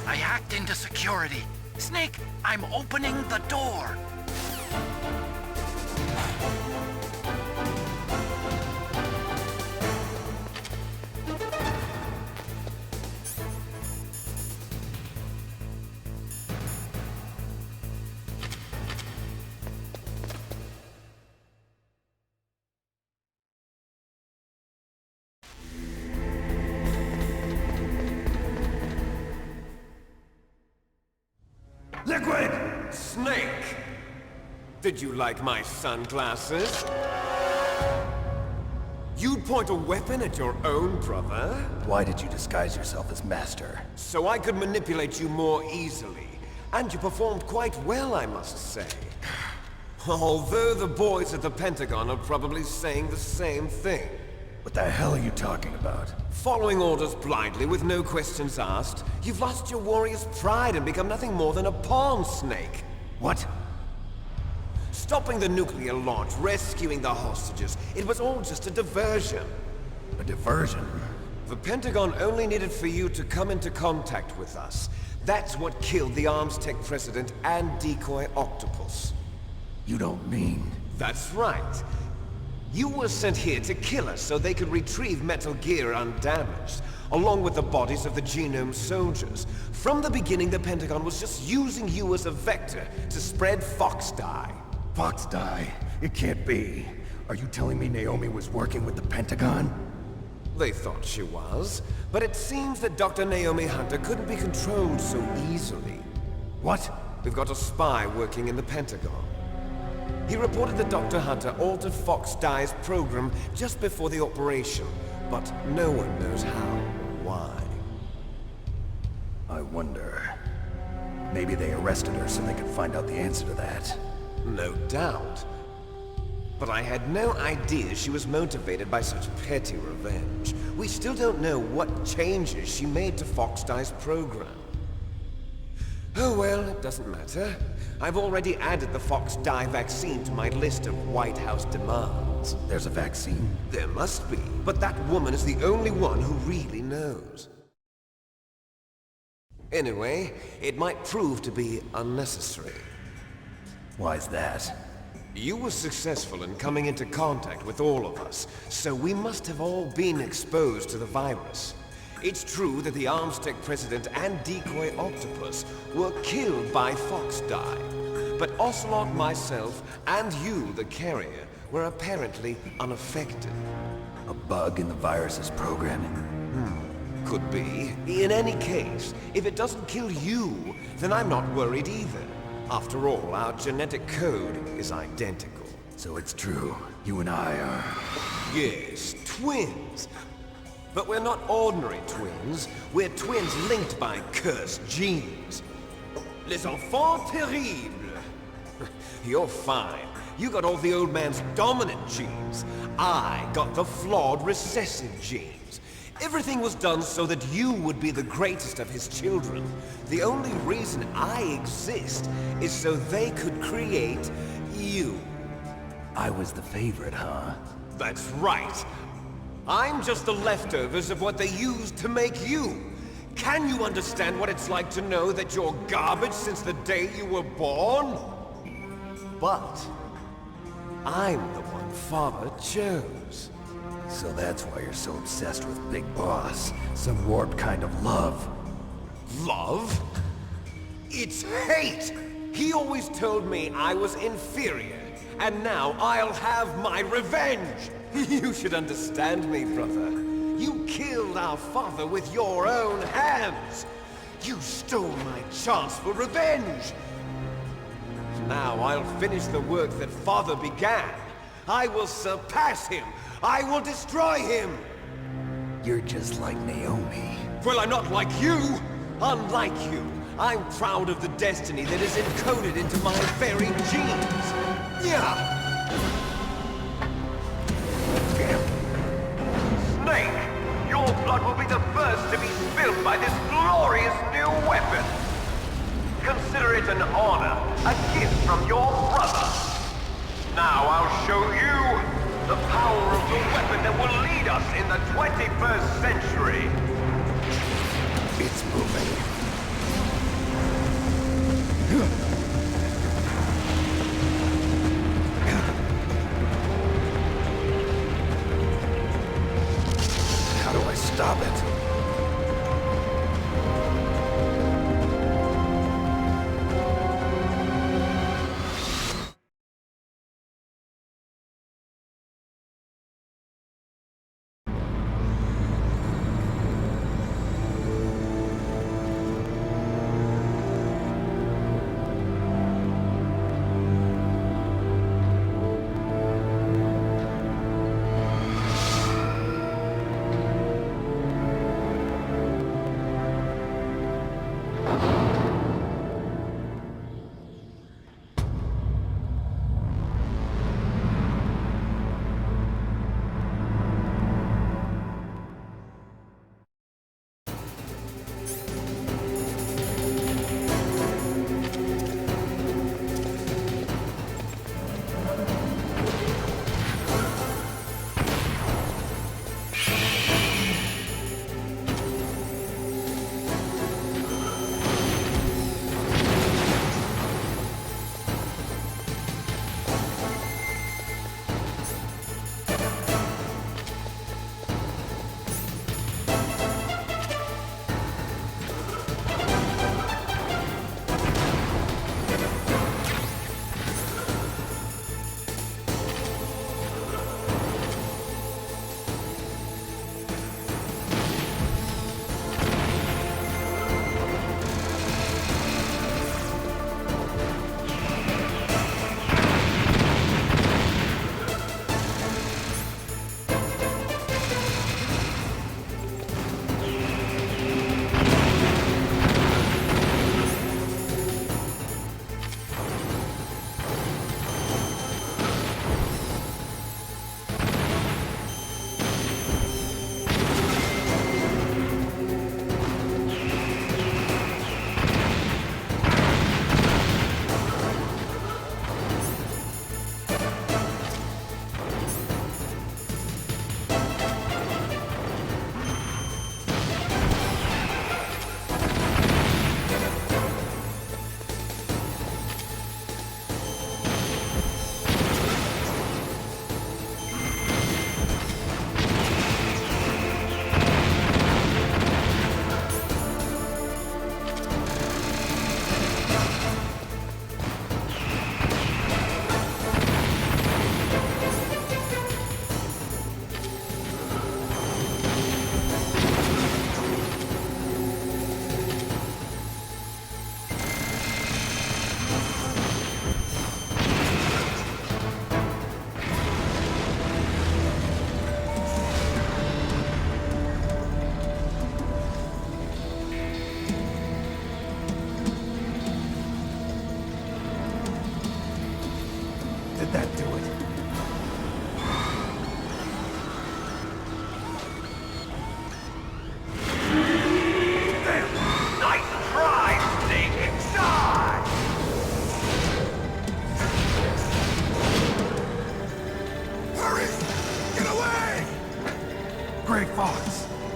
I hacked into security. Snake, I'm opening the door. Liquid! Snake! Did you like my sunglasses? You'd point a weapon at your own brother? Why did you disguise yourself as Master? So I could manipulate you more easily. And you performed quite well, I must say. Although the boys at the Pentagon are probably saying the same thing. What the hell are you talking about? Following orders blindly with no questions asked, you've lost your warrior's pride and become nothing more than a pawn, Snake. What? Stopping the nuclear launch, rescuing the hostages, it was all just a diversion. A diversion? The Pentagon only needed for you to come into contact with us. That's what killed the Arms Tech President and decoy Octopus. You don't mean... That's right. You were sent here to kill us so they could retrieve Metal Gear undamaged, along with the bodies of the Genome soldiers. From the beginning, the Pentagon was just using you as a vector to spread Fox dye. Fox dye? It can't be. Are you telling me Naomi was working with the Pentagon? They thought she was, but it seems that Dr. Naomi Hunter couldn't be controlled so easily. What? We've got a spy working in the Pentagon. He reported that Dr. Hunter altered Fox Dye's program just before the operation, but no one knows how or why. I wonder... Maybe they arrested her so they could find out the answer to that. No doubt. But I had no idea she was motivated by such petty revenge. We still don't know what changes she made to Fox Dye's program. Oh well, it doesn't matter. I've already added the Fox Dye vaccine to my list of White House demands. There's a vaccine? There must be, but that woman is the only one who really knows. Anyway, it might prove to be unnecessary. Why's that? You were successful in coming into contact with all of us, so we must have all been exposed to the virus. It's true that the Arms Tech President and decoy Octopus were killed by Fox Dye, but Ocelot, myself, and you, the carrier, were apparently unaffected. A bug in the virus's programming? Could be. In any case, if it doesn't kill you, then I'm not worried either. After all, our genetic code is identical. So it's true. You and I are... Yes, twins. But we're not ordinary twins. We're twins linked by cursed genes. Les enfants terribles. You're fine. You got all the old man's dominant genes. I got the flawed recessive genes. Everything was done so that you would be the greatest of his children. The only reason I exist is so they could create you. I was the favorite, huh? That's right. I'm just the leftovers of what they used to make you. Can you understand what it's like to know that you're garbage since the day you were born? But I'm the one Father chose. So that's why you're so obsessed with Big Boss. Some warped kind of love. Love? It's hate! He always told me I was inferior, and now I'll have my revenge! You should understand me, brother. You killed our father with your own hands! You stole my chance for revenge! Now I'll finish the work that Father began. I will surpass him! I will destroy him! You're just like Naomi. Well, I'm not like you! Unlike you, I'm proud of the destiny that is encoded into my very genes! Yeah! Snake! Your blood will be the first to be spilled by this glorious new weapon! Consider it an honor, a gift from your brother! Now I'll show you the power of the weapon that will lead us in the 21st century! It's moving. How do I stop it?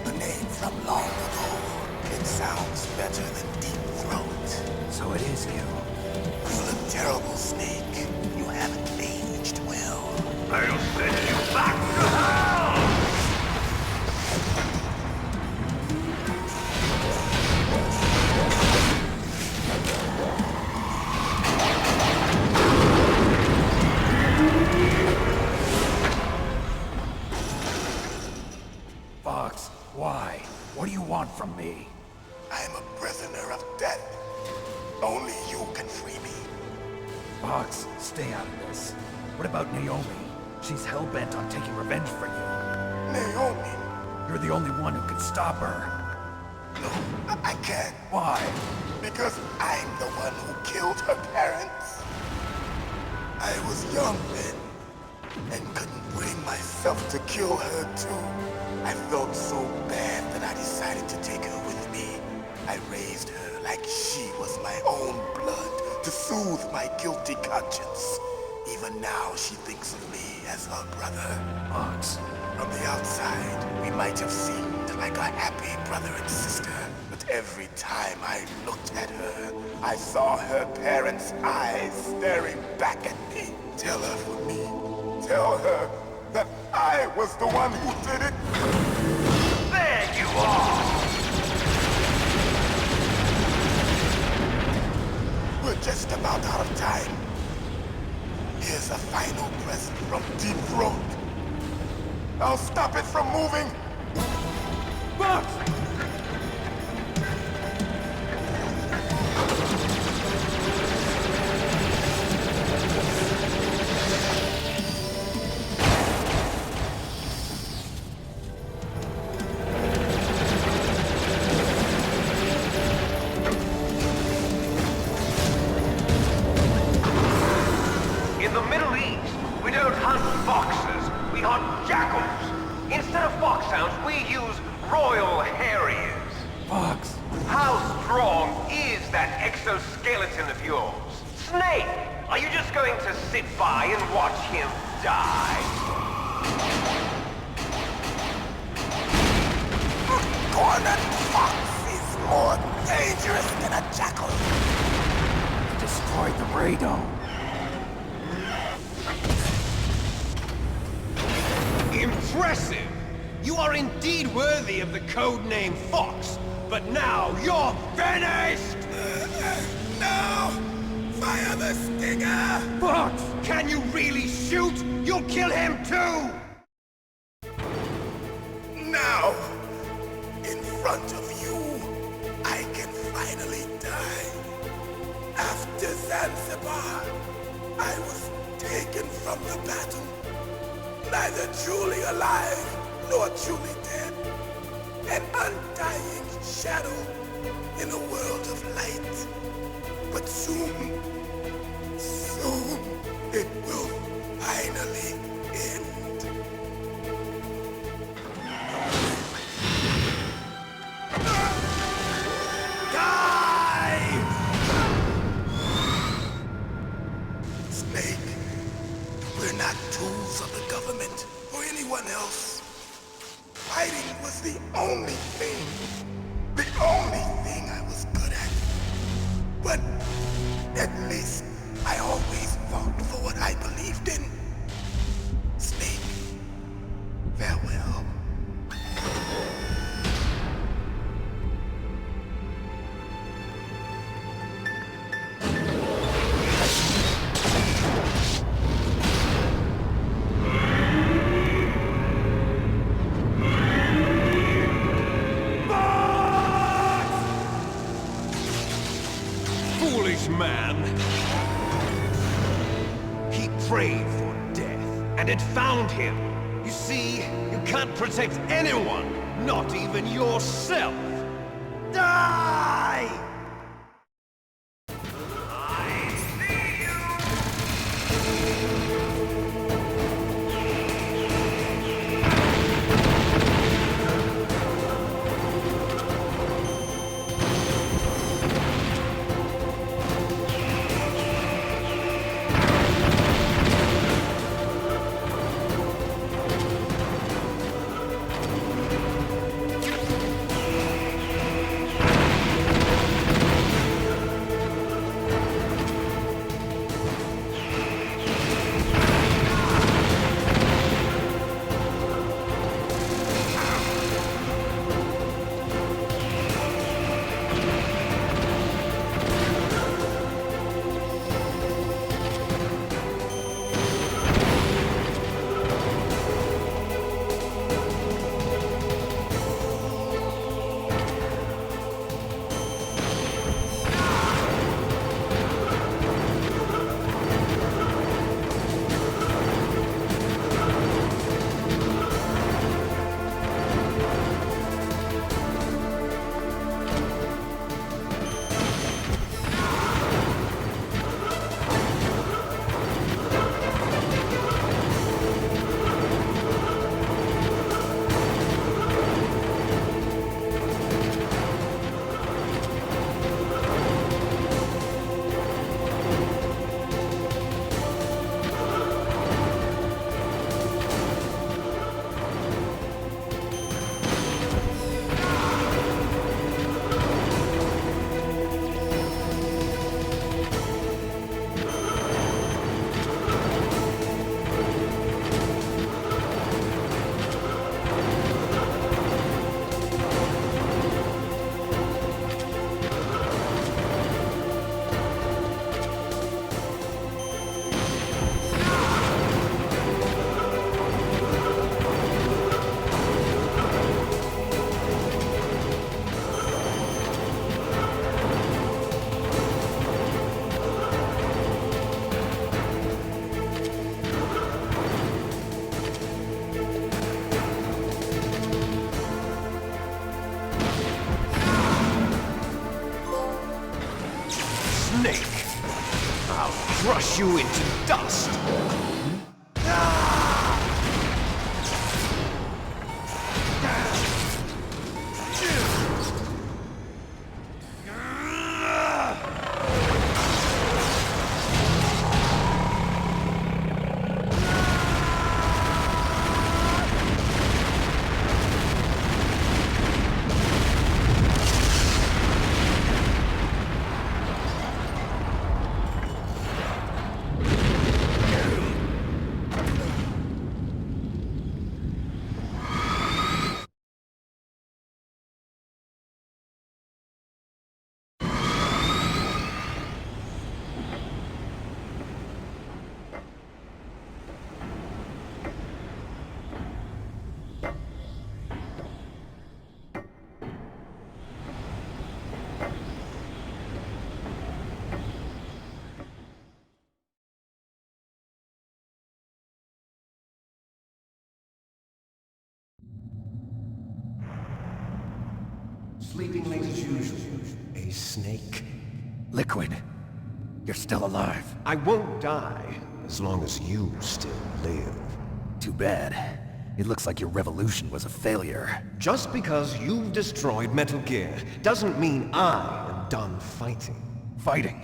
A name from long ago. It sounds better than Deep Throat. So it is you. You look terrible, Snake. You haven't aged well. I'll send you back to hell! Fox, why? What do you want from me? I'm a prisoner of death. Only you can free me. Fox, stay out of this. What about Naomi? She's hell-bent on taking revenge for you. Naomi? You're the only one who can stop her. No, I can't. Why? Because I'm the one who killed her parents. I was young then, and couldn't bring myself to kill her too. I felt so bad that I decided to take her with me. I raised her like she was my own blood to soothe my guilty conscience. Even now, she thinks of me as her brother. Fox. From the outside, we might have seemed like a happy brother and sister, but every time I looked at her, I saw her parents' eyes staring back at me. Tell her for me. Tell her that I was the one who did it. There you are! We're just about out of time. Here's a final present from Deep Throat. I'll stop it from moving. Fox! In the Middle East, we don't hunt foxes, we hunt jackals. Instead of foxhounds, we use Royal Harriers. Fox! How strong is that exoskeleton of yours? Snake, are you just going to sit by and watch him die? Cornered fox is more dangerous than a jackal. Destroyed the radome. Impressive! You are indeed worthy of the code name Fox, but now you're finished! No! Fire the stinger! Fox! Can you really shoot? You'll kill him too! Now, in front of you, I can finally die. After Zanzibar, I was taken from the battle. Neither truly alive, nor truly dead. An undying shadow in a world of light. But soon, it will finally end. Die! Snake, we're not tools of the government or anyone else. Fighting was the only thing I was good at. But at least I always fought for what I believed in. Snake, farewell. Foolish man! He prayed for death, and it found him. You see, you can't protect anyone, not even yourself. Die! snake! I'll crush you into dust! Sleeping late as usual. A snake. Liquid, you're still alive. I won't die, as long as you still live. Too bad. It looks like your revolution was a failure. Just because you've destroyed Metal Gear doesn't mean I am done fighting. Fighting?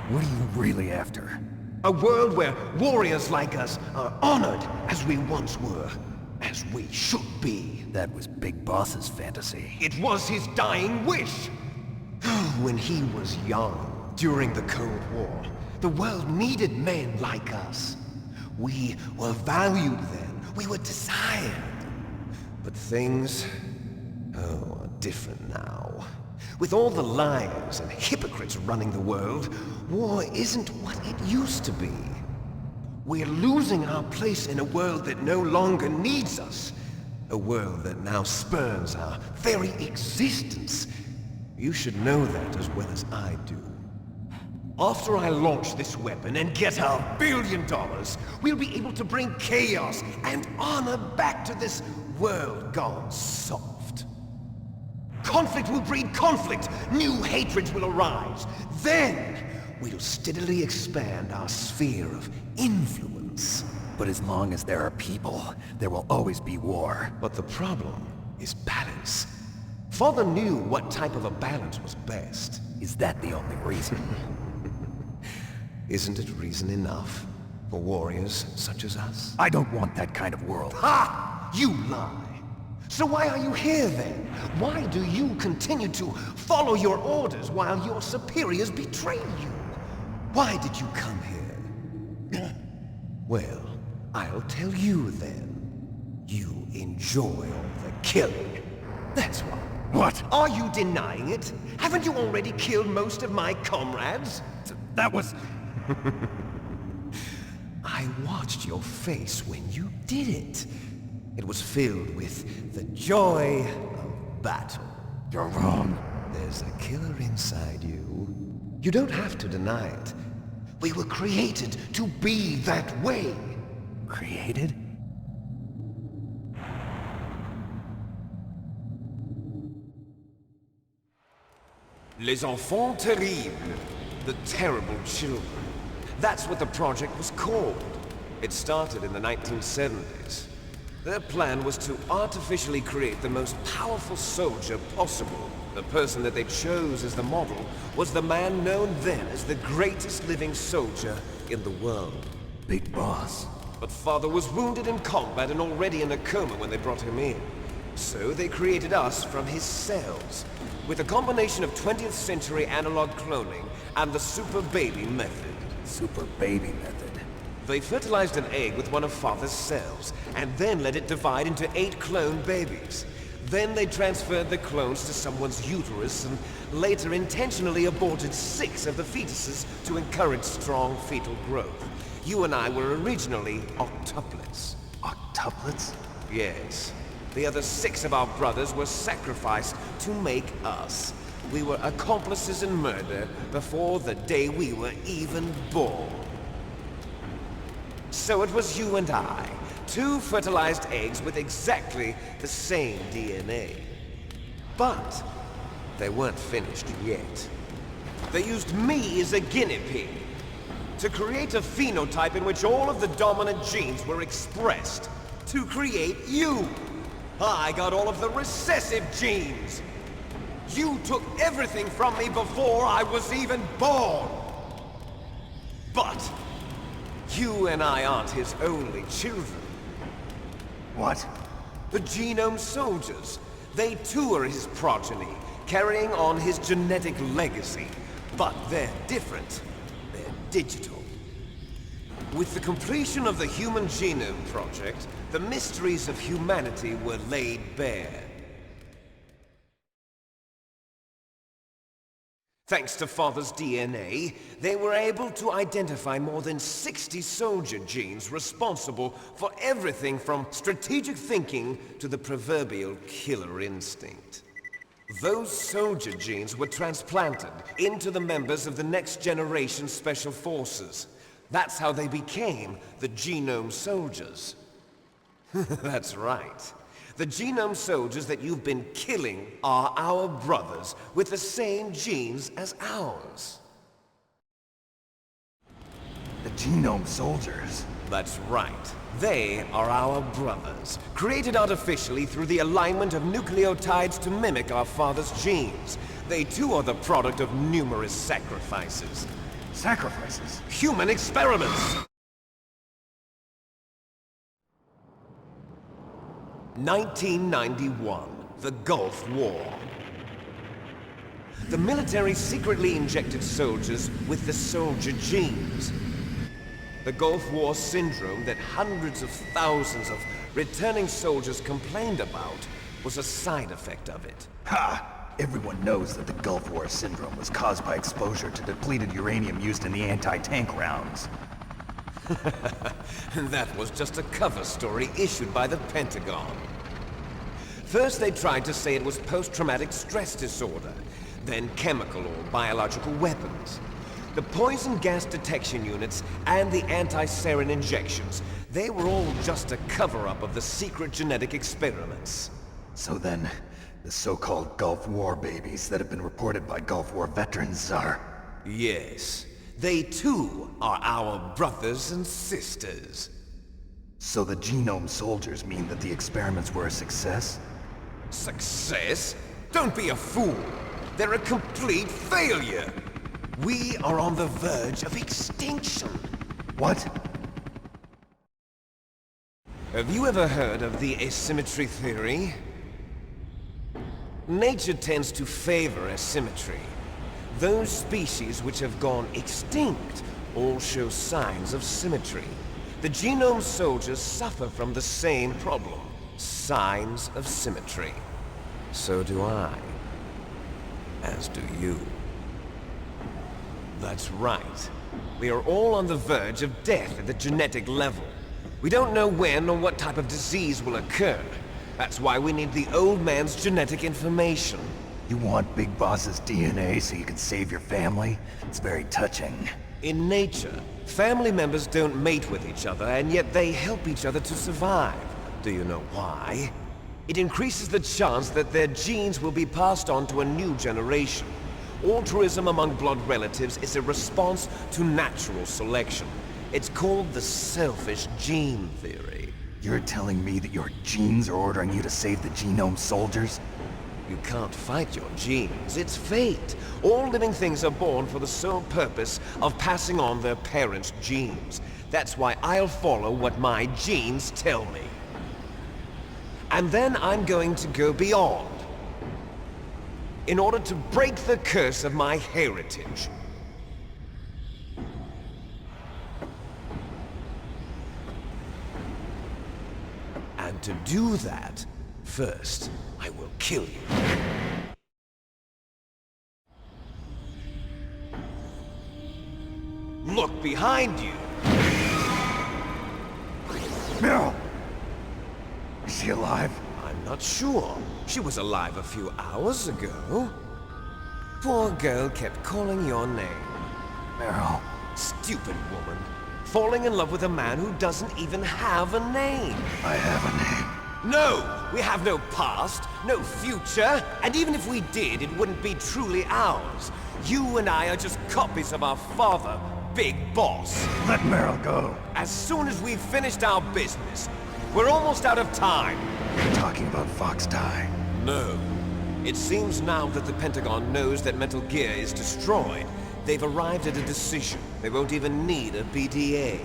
What are you really after? A world where warriors like us are honored as we once were, as we should be. That was Big Boss's fantasy. It was his dying wish! When he was young, during the Cold War, the world needed men like us. We were valued then. We were desired. But things, are different now. With all the liars and hypocrites running the world, war isn't what it used to be. We're losing our place in a world that no longer needs us. A world that now spurns our very existence. You should know that as well as I do. After I launch this weapon and get our $1 billion, we'll be able to bring chaos and honor back to this world gone soft. Conflict will breed conflict. New hatreds will arise. Then, we'll steadily expand our sphere of influence. But as long as there are people, there will always be war. But the problem is balance. Father knew what type of a balance was best. Is that the only reason? Isn't it reason enough for warriors such as us? I don't want that kind of world. Ha! You lie! So why are you here then? Why do you continue to follow your orders while your superiors betray you? Why did you come here? Well, I'll tell you then. You enjoy all the killing. That's why. What? Are you denying it? Haven't you already killed most of my comrades? That was... I watched your face when you did it. It was filled with the joy of battle. You're wrong. There's a killer inside you. You don't have to deny it. We were created to be that way. Created? Les enfants terribles. The terrible children. That's what the project was called. It started in the 1970s. Their plan was to artificially create the most powerful soldier possible. The person that they chose as the model was the man known then as the greatest living soldier in the world. Big Boss. But Father was wounded in combat and already in a coma when they brought him in. So they created us from his cells, with a combination of 20th century analog cloning and the super baby method. Super baby method. They fertilized an egg with one of Father's cells, and then let it divide into 8 clone babies. Then they transferred the clones to someone's uterus and later intentionally aborted 6 of the fetuses to encourage strong fetal growth. You and I were originally octuplets. Octuplets? Yes. The other 6 of our brothers were sacrificed to make us. We were accomplices in murder before the day we were even born. So it was you and I, 2 fertilized eggs with exactly the same DNA. But they weren't finished yet. They used me as a guinea pig to create a phenotype in which all of the dominant genes were expressed. To create you! I got all of the recessive genes! You took everything from me before I was even born! But you and I aren't his only children. What? The Genome Soldiers. They too are his progeny, carrying on his genetic legacy. But they're different. They're digital. With the completion of the Human Genome Project, the mysteries of humanity were laid bare. Thanks to Father's DNA, they were able to identify more than 60 soldier genes responsible for everything from strategic thinking to the proverbial killer instinct. Those soldier genes were transplanted into the members of the next generation Special Forces. That's how they became the Genome Soldiers. That's right. The Genome Soldiers that you've been killing are our brothers with the same genes as ours. The Genome Soldiers? That's right. They are our brothers, created artificially through the alignment of nucleotides to mimic our father's genes. They too are the product of numerous sacrifices. Sacrifices? Human experiments! 1991, the Gulf War. The military secretly injected soldiers with the soldier genes. The Gulf War syndrome that hundreds of thousands of returning soldiers complained about was a side effect of it. Ha! Everyone knows that the Gulf War syndrome was caused by exposure to depleted uranium used in the anti-tank rounds. That was just a cover story issued by the Pentagon. First they tried to say it was post-traumatic stress disorder, then chemical or biological weapons. The poison gas detection units and the anti-sarin injections, they were all just a cover-up of the secret genetic experiments. So then, the so-called Gulf War babies that have been reported by Gulf War veterans are... Yes. They too are our brothers and sisters. So the Genome Soldiers mean that the experiments were a success? Success? Don't be a fool! They're a complete failure! We are on the verge of extinction! What? Have you ever heard of the asymmetry theory? Nature tends to favor asymmetry. Those species which have gone extinct all show signs of symmetry. The Genome Soldiers suffer from the same problem. Signs of symmetry. So do I. As do you. That's right. We are all on the verge of death at the genetic level. We don't know when or what type of disease will occur. That's why we need the old man's genetic information. You want Big Boss's DNA so you can save your family? It's very touching. In nature, family members don't mate with each other, and yet they help each other to survive. Do you know why? It increases the chance that their genes will be passed on to a new generation. Altruism among blood relatives is a response to natural selection. It's called the selfish gene theory. You're telling me that your genes are ordering you to save the Genome Soldiers? You can't fight your genes. It's fate. All living things are born for the sole purpose of passing on their parents' genes. That's why I'll follow what my genes tell me. And then I'm going to go beyond. In order to break the curse of my heritage. And to do that, first, I will kill you. Look behind you! Meryl! Is she alive? I'm not sure. She was alive a few hours ago. Poor girl kept calling your name. Meryl. Stupid woman. Falling in love with a man who doesn't even have a name. I have a name. No! We have no past, no future, and even if we did, it wouldn't be truly ours. You and I are just copies of our father, Big Boss. Let Meryl go. As soon as we've finished our business, we're almost out of time. You're talking about Fox Die. No. It seems now that the Pentagon knows that Metal Gear is destroyed. They've arrived at a decision. They won't even need a BDA.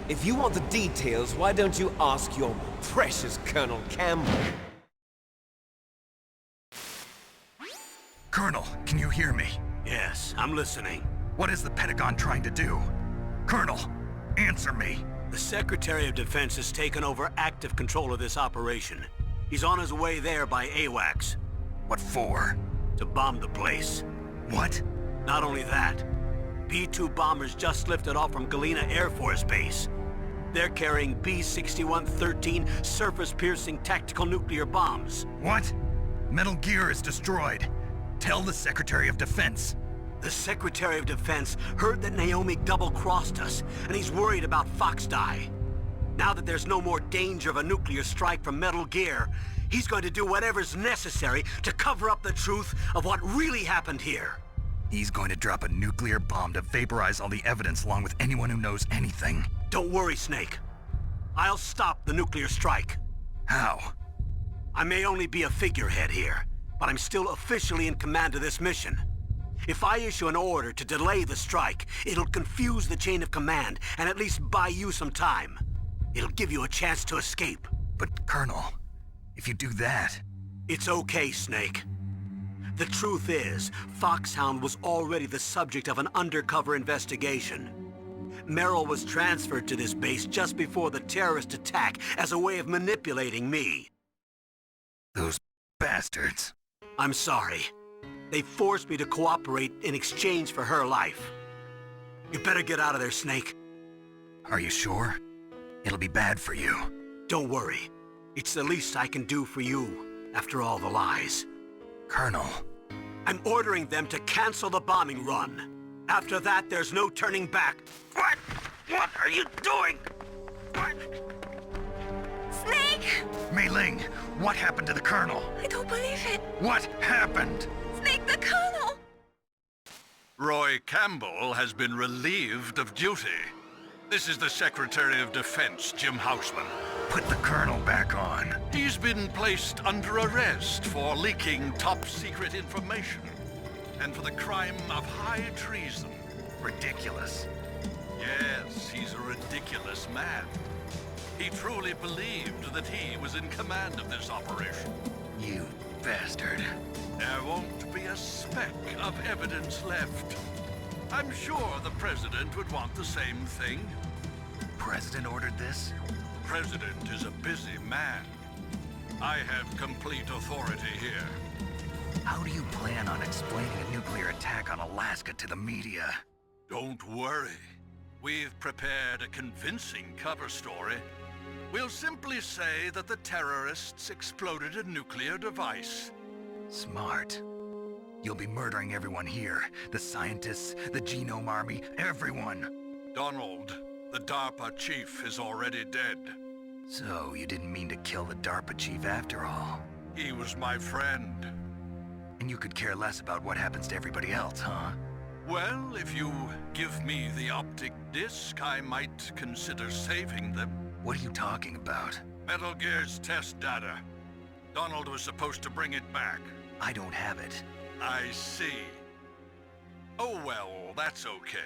If you want the details, why don't you ask your precious Colonel Campbell? Colonel, can you hear me? Yes, I'm listening. What is the Pentagon trying to do? Colonel, answer me. The Secretary of Defense has taken over active control of this operation. He's on his way there by AWACS. What for? To bomb the place. What? Not only that, B-2 bombers just lifted off from Galena Air Force Base. They're carrying B-6113 surface-piercing tactical nuclear bombs. What? Metal Gear is destroyed. Tell the Secretary of Defense. The Secretary of Defense heard that Naomi double-crossed us, and he's worried about Fox Die. Now that there's no more danger of a nuclear strike from Metal Gear, he's going to do whatever's necessary to cover up the truth of what really happened here. He's going to drop a nuclear bomb to vaporize all the evidence along with anyone who knows anything. Don't worry, Snake. I'll stop the nuclear strike. How? I may only be a figurehead here, but I'm still officially in command of this mission. If I issue an order to delay the strike, it'll confuse the chain of command and at least buy you some time. It'll give you a chance to escape. But, Colonel, if you do that... It's okay, Snake. The truth is, Foxhound was already the subject of an undercover investigation. Meryl was transferred to this base just before the terrorist attack as a way of manipulating me. Those bastards. I'm sorry. They forced me to cooperate in exchange for her life. You better get out of there, Snake. Are you sure? It'll be bad for you. Don't worry. It's the least I can do for you, after all the lies. Colonel. I'm ordering them to cancel the bombing run. After that, there's no turning back. What? What are you doing? What? Snake! Mei Ling, what happened to the Colonel? I don't believe it. What happened? Snake, the Colonel! Roy Campbell has been relieved of duty. This is the Secretary of Defense, Jim Houseman. Put the Colonel back on. He's been placed under arrest for leaking top-secret information and for the crime of high treason. Ridiculous. Yes, he's a ridiculous man. He truly believed that he was in command of this operation. You bastard. There won't be a speck of evidence left. I'm sure the President would want the same thing. President ordered this? The President is a busy man. I have complete authority here. How do you plan on explaining a nuclear attack on Alaska to the media? Don't worry. We've prepared a convincing cover story. We'll simply say that the terrorists exploded a nuclear device. Smart. You'll be murdering everyone here. The scientists, the Genome Army, everyone. Donald, the DARPA chief, is already dead. So, you didn't mean to kill the DARPA chief after all. He was my friend. And you could care less about what happens to everybody else, huh? Well, if you give me the optic disc, I might consider saving them. What are you talking about? Metal Gear's test data. Donald was supposed to bring it back. I don't have it. I see. Oh well, that's okay.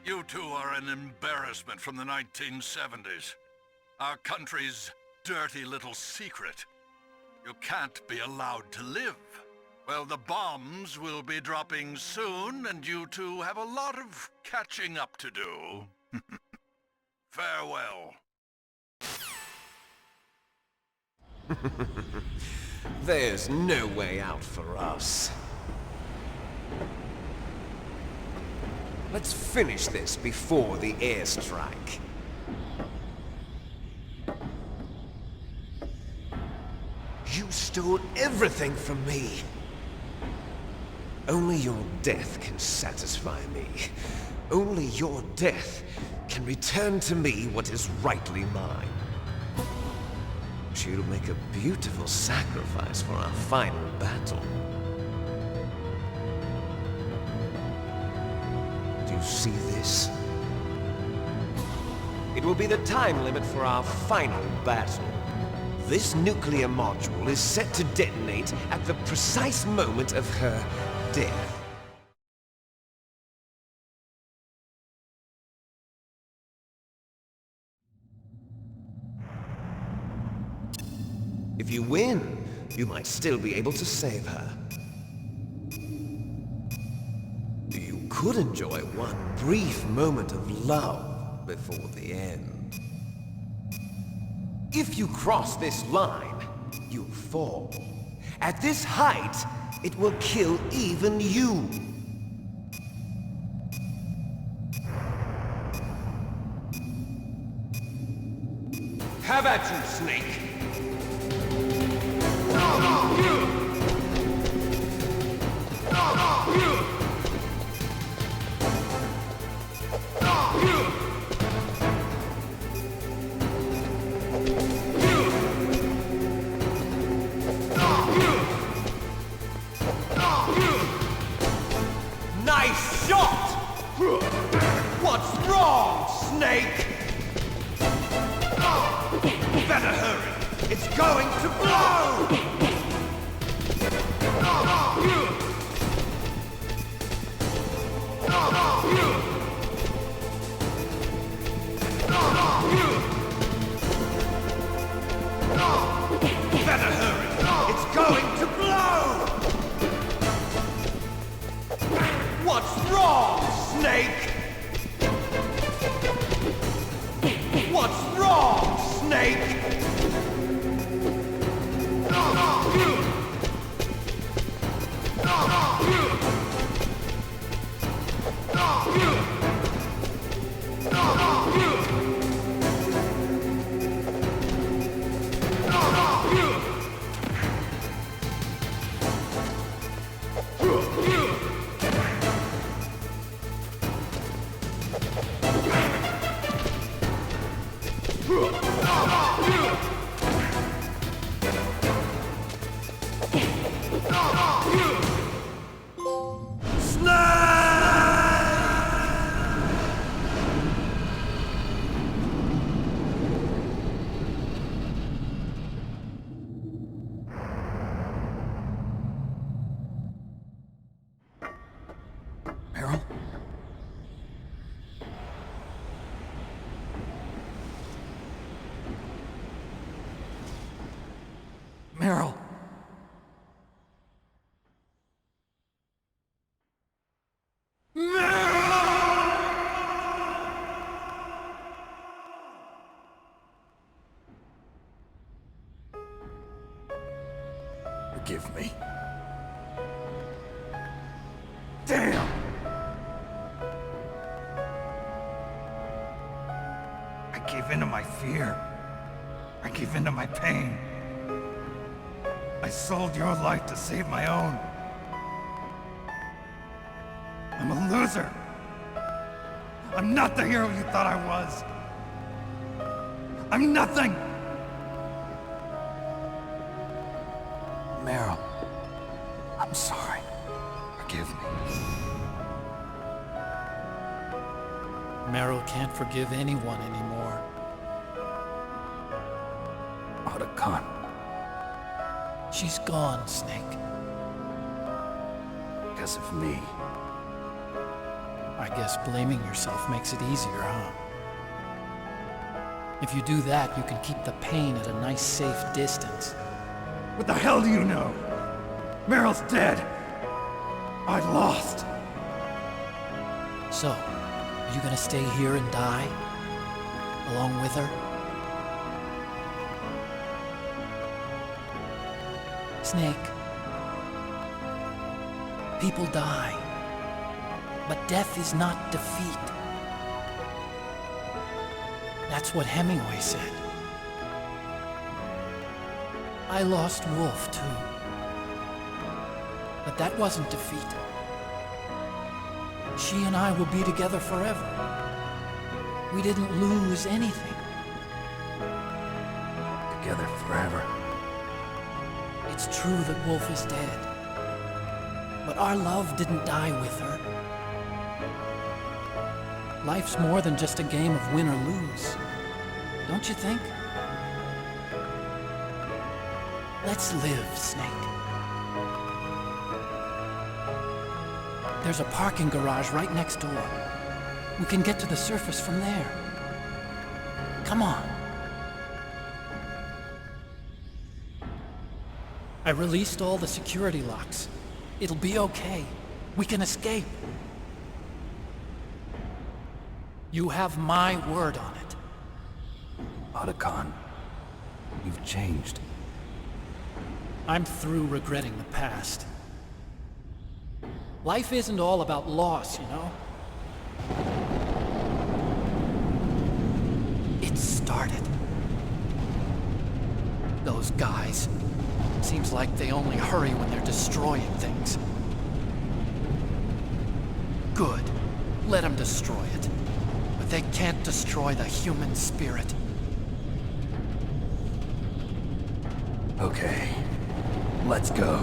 You two are an embarrassment from the 1970s. Our country's dirty little secret. You can't be allowed to live. Well, the bombs will be dropping soon, and you two have a lot of catching up to do. Farewell. There's no way out for us. Let's finish this before the airstrike. You stole everything from me. Only your death can satisfy me. Only your death can return to me what is rightly mine. She'll make a beautiful sacrifice for our final battle. Do you see this? It will be the time limit for our final battle. This nuclear module is set to detonate at the precise moment of her death. If you win, you might still be able to save her. You could enjoy one brief moment of love before the end. If you cross this line, you fall. At this height, it will kill even you. Have at you, Snake! Nice shot! What's wrong, Snake? Better hurry! It's going to blow! Better hurry! It's going to blow! What's wrong, Snake? What's wrong, Snake? Meryl! Forgive me. Damn! I gave in to my fear. I gave in to my pain. I sold your life to save my own. I'm a loser. I'm not the hero you thought I was. I'm nothing. Meryl, I'm sorry. Forgive me. Meryl can't forgive anyone anymore. Otacon. She's gone, Snake. Because of me. I guess blaming yourself makes it easier, huh? If you do that, you can keep the pain at a nice, safe distance. What the hell do you know? Meryl's dead. I lost. So, are you gonna stay here and die? Along with her? Snake. People die. But death is not defeat. That's what Hemingway said. I lost Wolf, too. But that wasn't defeat. She and I will be together forever. We didn't lose anything. together forever. It's true that Wolf is dead. But our love didn't die with her. Life's more than just a game of win or lose. Don't you think? Let's live, Snake. There's a parking garage right next door. We can get to the surface from there. Come on. I released all the security locks. It'll be okay. We can escape. You have my word on it. Otacon, you've changed. I'm through regretting the past. Life isn't all about loss, you know? It started. Those guys. Seems like they only hurry when they're destroying things. Good. Let them destroy it. But they can't destroy the human spirit. Okay, let's go.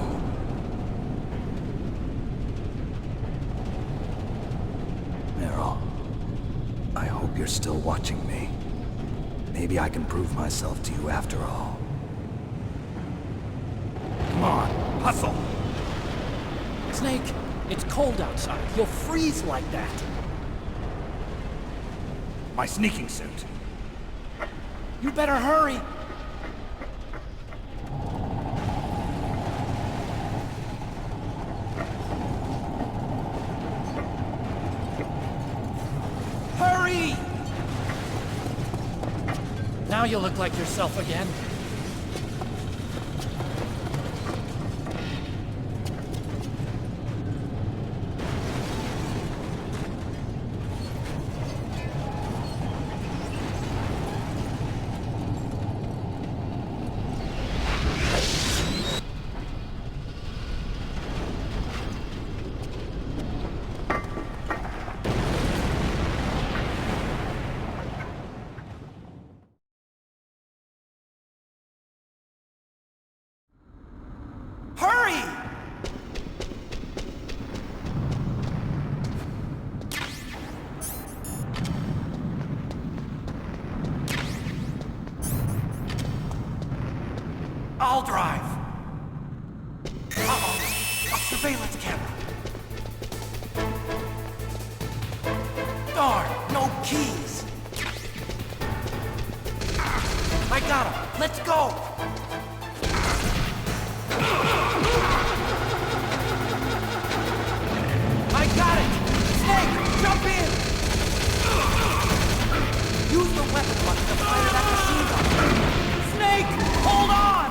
Meryl, I hope you're still watching me. Maybe I can prove myself to you after all. Come on, hustle! Snake, it's cold outside. You'll freeze like that. My sneaking suit. You better hurry. Hurry! Now you look like yourself again. Hurry! I'll drive. Uh-oh. A surveillance camera. Darn, no keys. I got him. Let's go. I got it! Snake, jump in! Use the weapon button to fire that machine gun! Snake, hold on!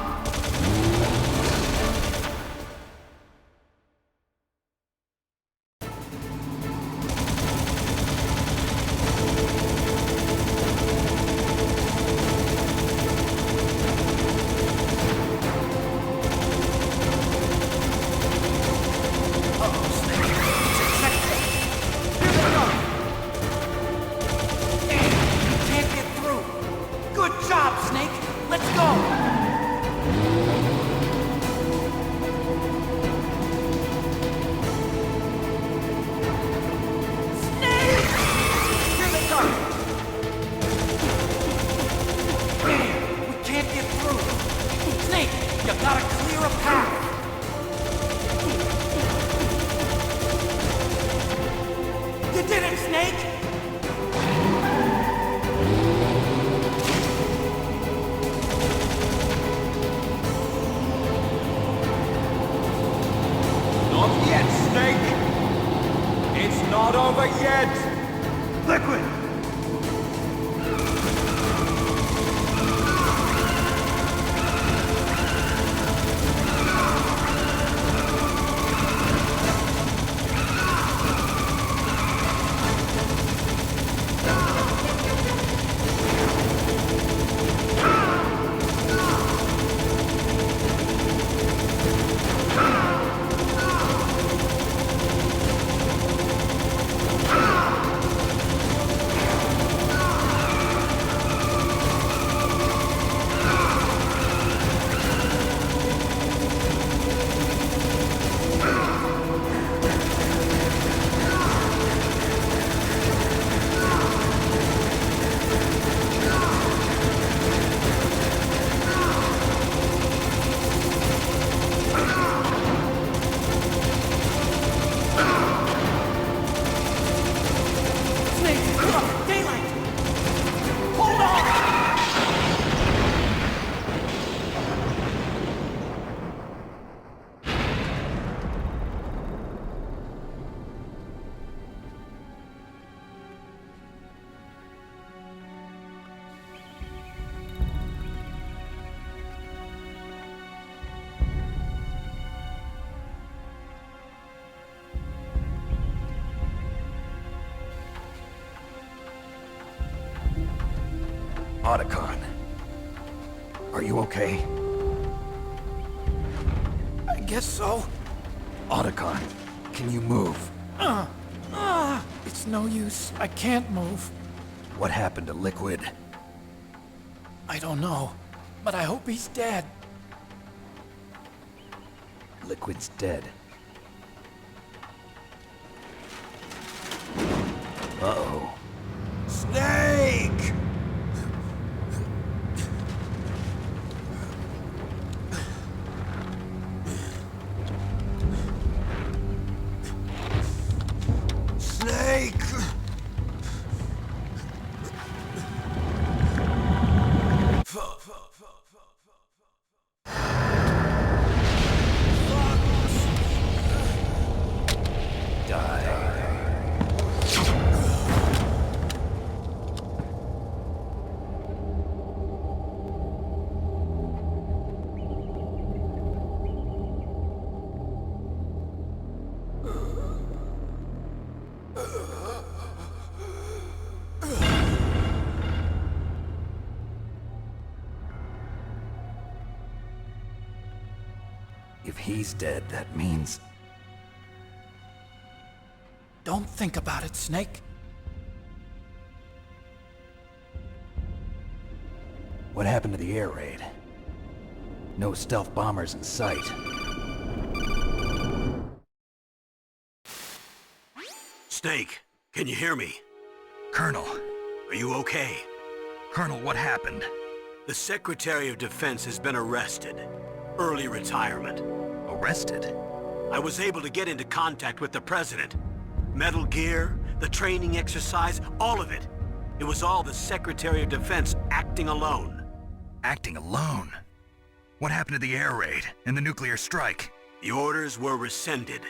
Otacon. Are you okay? I guess so. Otacon, can you move? It's no use. I can't move. What happened to Liquid? I don't know, but I hope he's dead. Liquid's dead. Uh-oh. Snake! Snake! If he's dead, that means... Don't think about it, Snake. What happened to the air raid? No stealth bombers in sight. Snake, can you hear me? Colonel. Are you okay? Colonel, what happened? The Secretary of Defense has been arrested. Early retirement. Arrested? I was able to get into contact with the President. Metal Gear, the training exercise, all of it. It was all the Secretary of Defense acting alone. Acting alone? What happened to the air raid and the nuclear strike? The orders were rescinded.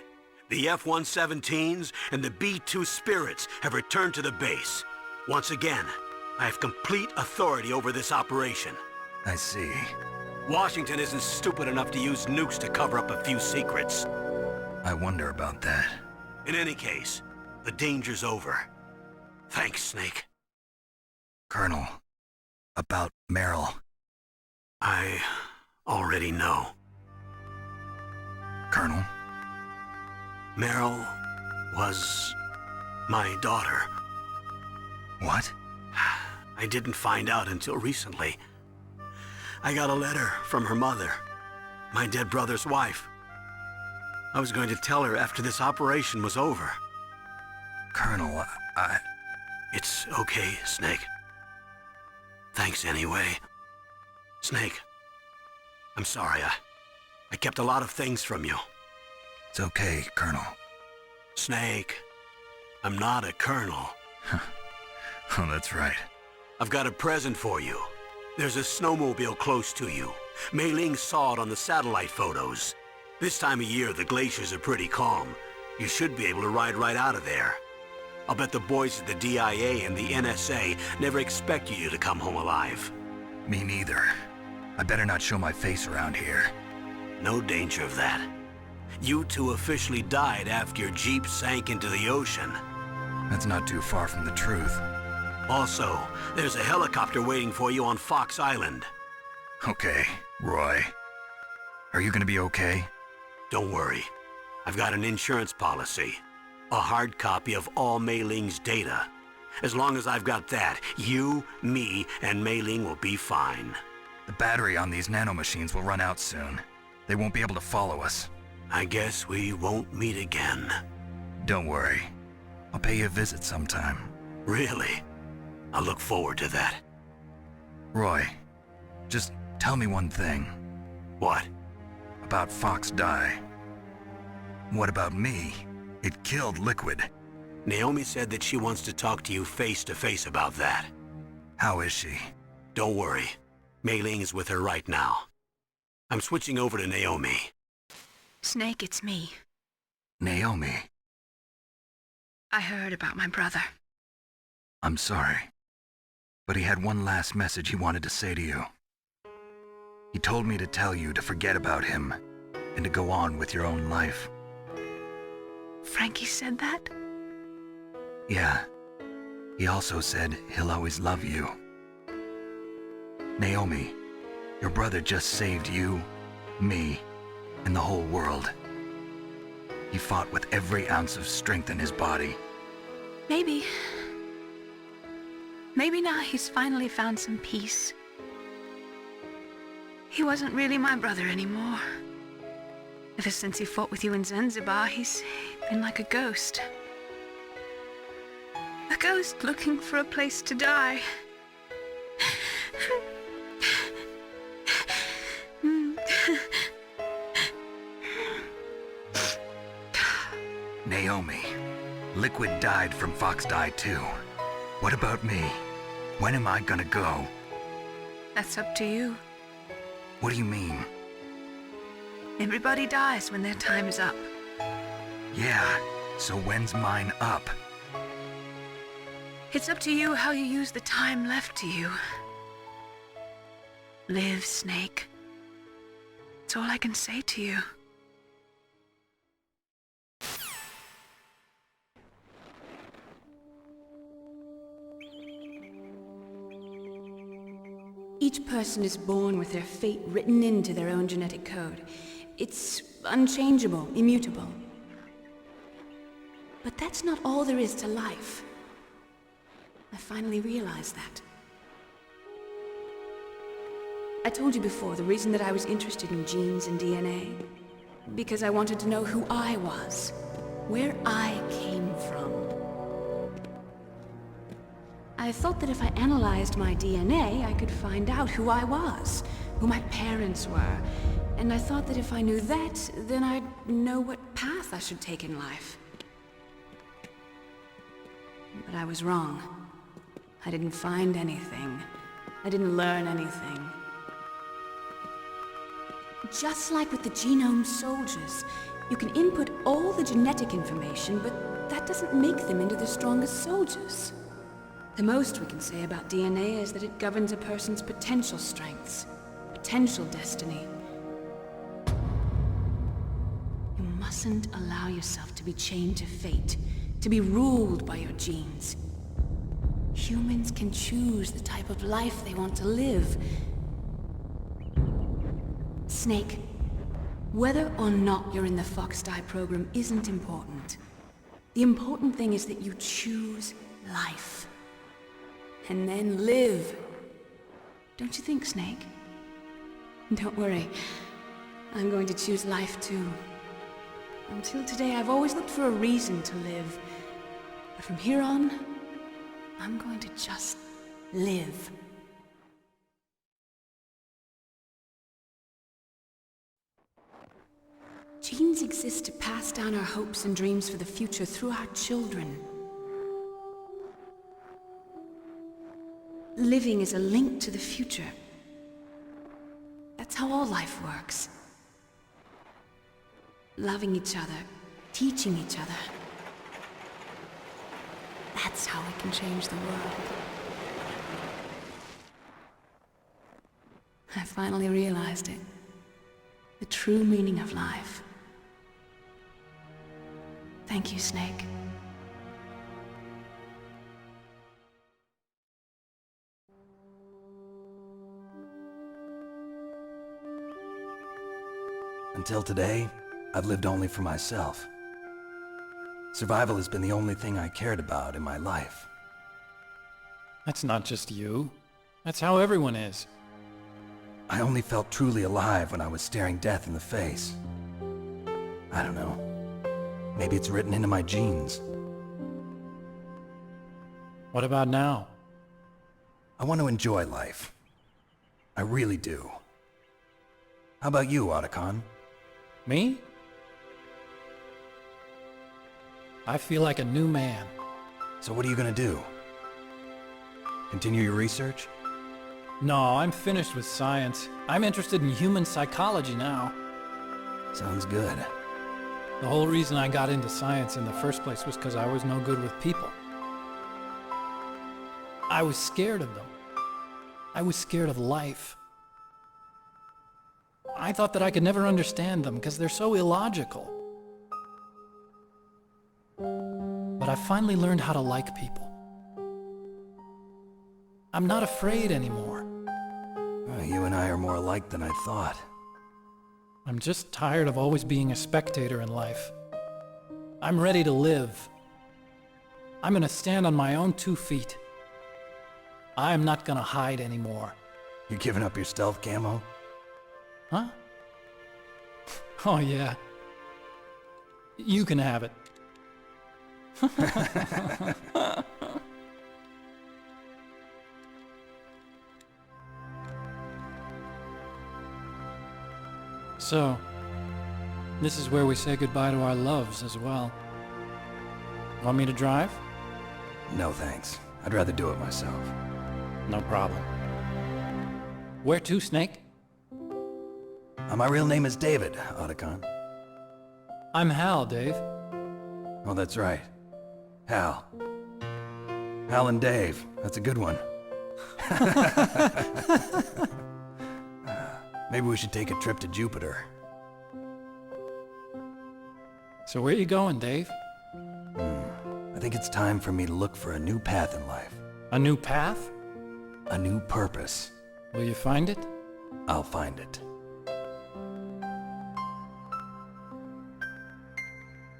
The F-117s and the B-2 Spirits have returned to the base. Once again, I have complete authority over this operation. I see. Washington isn't stupid enough to use nukes to cover up a few secrets. I wonder about that. In any case, the danger's over. Thanks, Snake. Colonel, about Meryl. I already know. Colonel? Meryl was my daughter. What? I didn't find out until recently. I got a letter from her mother, my dead brother's wife. I was going to tell her after this operation was over. Colonel, It's okay, Snake. Thanks anyway. Snake, I'm sorry. I kept a lot of things from you. It's okay, Colonel. Snake, I'm not a colonel. Oh, that's right. I've got a present for you. There's a snowmobile close to you. Mei Ling saw it on the satellite photos. This time of year, the glaciers are pretty calm. You should be able to ride right out of there. I'll bet the boys at the DIA and the NSA never expected you to come home alive. Me neither. I better not show my face around here. No danger of that. You two officially died after your Jeep sank into the ocean. That's not too far from the truth. Also, there's a helicopter waiting for you on Fox Island. Okay, Roy. Are you gonna be okay? Don't worry. I've got an insurance policy. A hard copy of all Mei Ling's data. As long as I've got that, you, me, and Mei Ling will be fine. The battery on these nanomachines will run out soon. They won't be able to follow us. I guess we won't meet again. Don't worry. I'll pay you a visit sometime. Really? I look forward to that. Roy, just tell me one thing. What? About Fox Die. What about me? It killed Liquid. Naomi said that she wants to talk to you face to face about that. How is she? Don't worry. Mei Ling is with her right now. I'm switching over to Naomi. Snake, it's me. Naomi. I heard about my brother. I'm sorry. But he had one last message he wanted to say to you. He told me to tell you to forget about him and to go on with your own life. Frankie said that? Yeah. He also said he'll always love you. Naomi, your brother just saved you, me, and the whole world. He fought with every ounce of strength in his body. Maybe. Maybe now he's finally found some peace. He wasn't really my brother anymore. Ever since he fought with you in Zanzibar, he's been like a ghost. A ghost looking for a place to die. Naomi, Liquid died from Fox Die too. What about me? When am I gonna go? That's up to you. What do you mean? Everybody dies when their time is up. Yeah, so when's mine up? It's up to you how you use the time left to you. Live, Snake. That's all I can say to you. Each person is born with their fate written into their own genetic code. It's unchangeable, immutable. But that's not all there is to life. I finally realized that. I told you before the reason that I was interested in genes and DNA. Because I wanted to know who I was, where I came from. I thought that if I analyzed my DNA, I could find out who I was, who my parents were. And I thought that if I knew that, then I'd know what path I should take in life. But I was wrong. I didn't find anything. I didn't learn anything. Just like with the genome soldiers, you can input all the genetic information, but that doesn't make them into the strongest soldiers. The most we can say about DNA is that it governs a person's potential strengths, potential destiny. You mustn't allow yourself to be chained to fate, to be ruled by your genes. Humans can choose the type of life they want to live. Snake, whether or not you're in the Fox Die program isn't important. The important thing is that you choose life. And then live. Don't you think, Snake? Don't worry. I'm going to choose life too. Until today, I've always looked for a reason to live. But from here on, I'm going to just live. Genes exist to pass down our hopes and dreams for the future through our children. Living is a link to the future. That's how all life works. Loving each other, teaching each other. That's how we can change the world. I finally realized it. The true meaning of life. Thank you, Snake. Until today, I've lived only for myself. Survival has been the only thing I cared about in my life. That's not just you. That's how everyone is. I only felt truly alive when I was staring death in the face. I don't know. Maybe it's written into my genes. What about now? I want to enjoy life. I really do. How about you, Otacon? Me? I feel like a new man. So what are you gonna do? Continue your research? No, I'm finished with science. I'm interested in human psychology now. Sounds good. The whole reason I got into science in the first place was because I was no good with people. I was scared of them. I was scared of life. I thought that I could never understand them because they're so illogical. But I finally learned how to like people. I'm not afraid anymore. You and I are more alike than I thought. I'm just tired of always being a spectator in life. I'm ready to live. I'm gonna stand on my own 2 feet. I'm not gonna hide anymore. You giving up your stealth camo? Huh? Oh yeah. You can have it. So, this is where we say goodbye to our loves as well. Want me to drive? No thanks. I'd rather do it myself. No problem. Where to, Snake? My real name is David, Otacon. I'm Hal, Dave. Oh, that's right. Hal. Hal and Dave. That's a good one. Maybe we should take a trip to Jupiter. So where you going, Dave? I think it's time for me to look for a new path in life. A new path? A new purpose. Will you find it? I'll find it.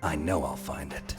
I know I'll find it.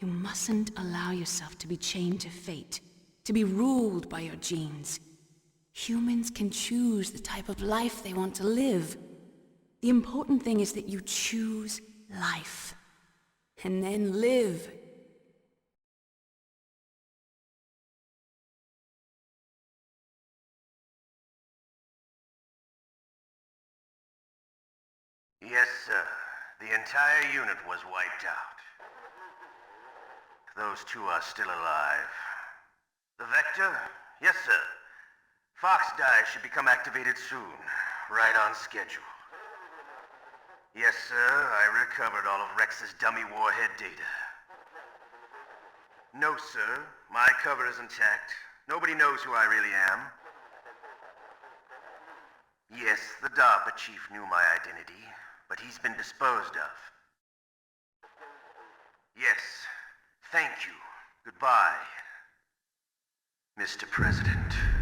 You mustn't allow yourself to be chained to fate, to be ruled by your genes. Humans can choose the type of life they want to live. The important thing is that you choose life, and then live. Yes, sir. The entire unit was wiped out. Those two are still alive. The Vector? Yes, sir. Fox Die should become activated soon. Right on schedule. Yes, sir. I recovered all of Rex's dummy warhead data. No, sir. My cover is intact. Nobody knows who I really am. Yes, the DARPA chief knew my identity, but he's been disposed of. Yes. Thank you. Goodbye, Mr. President.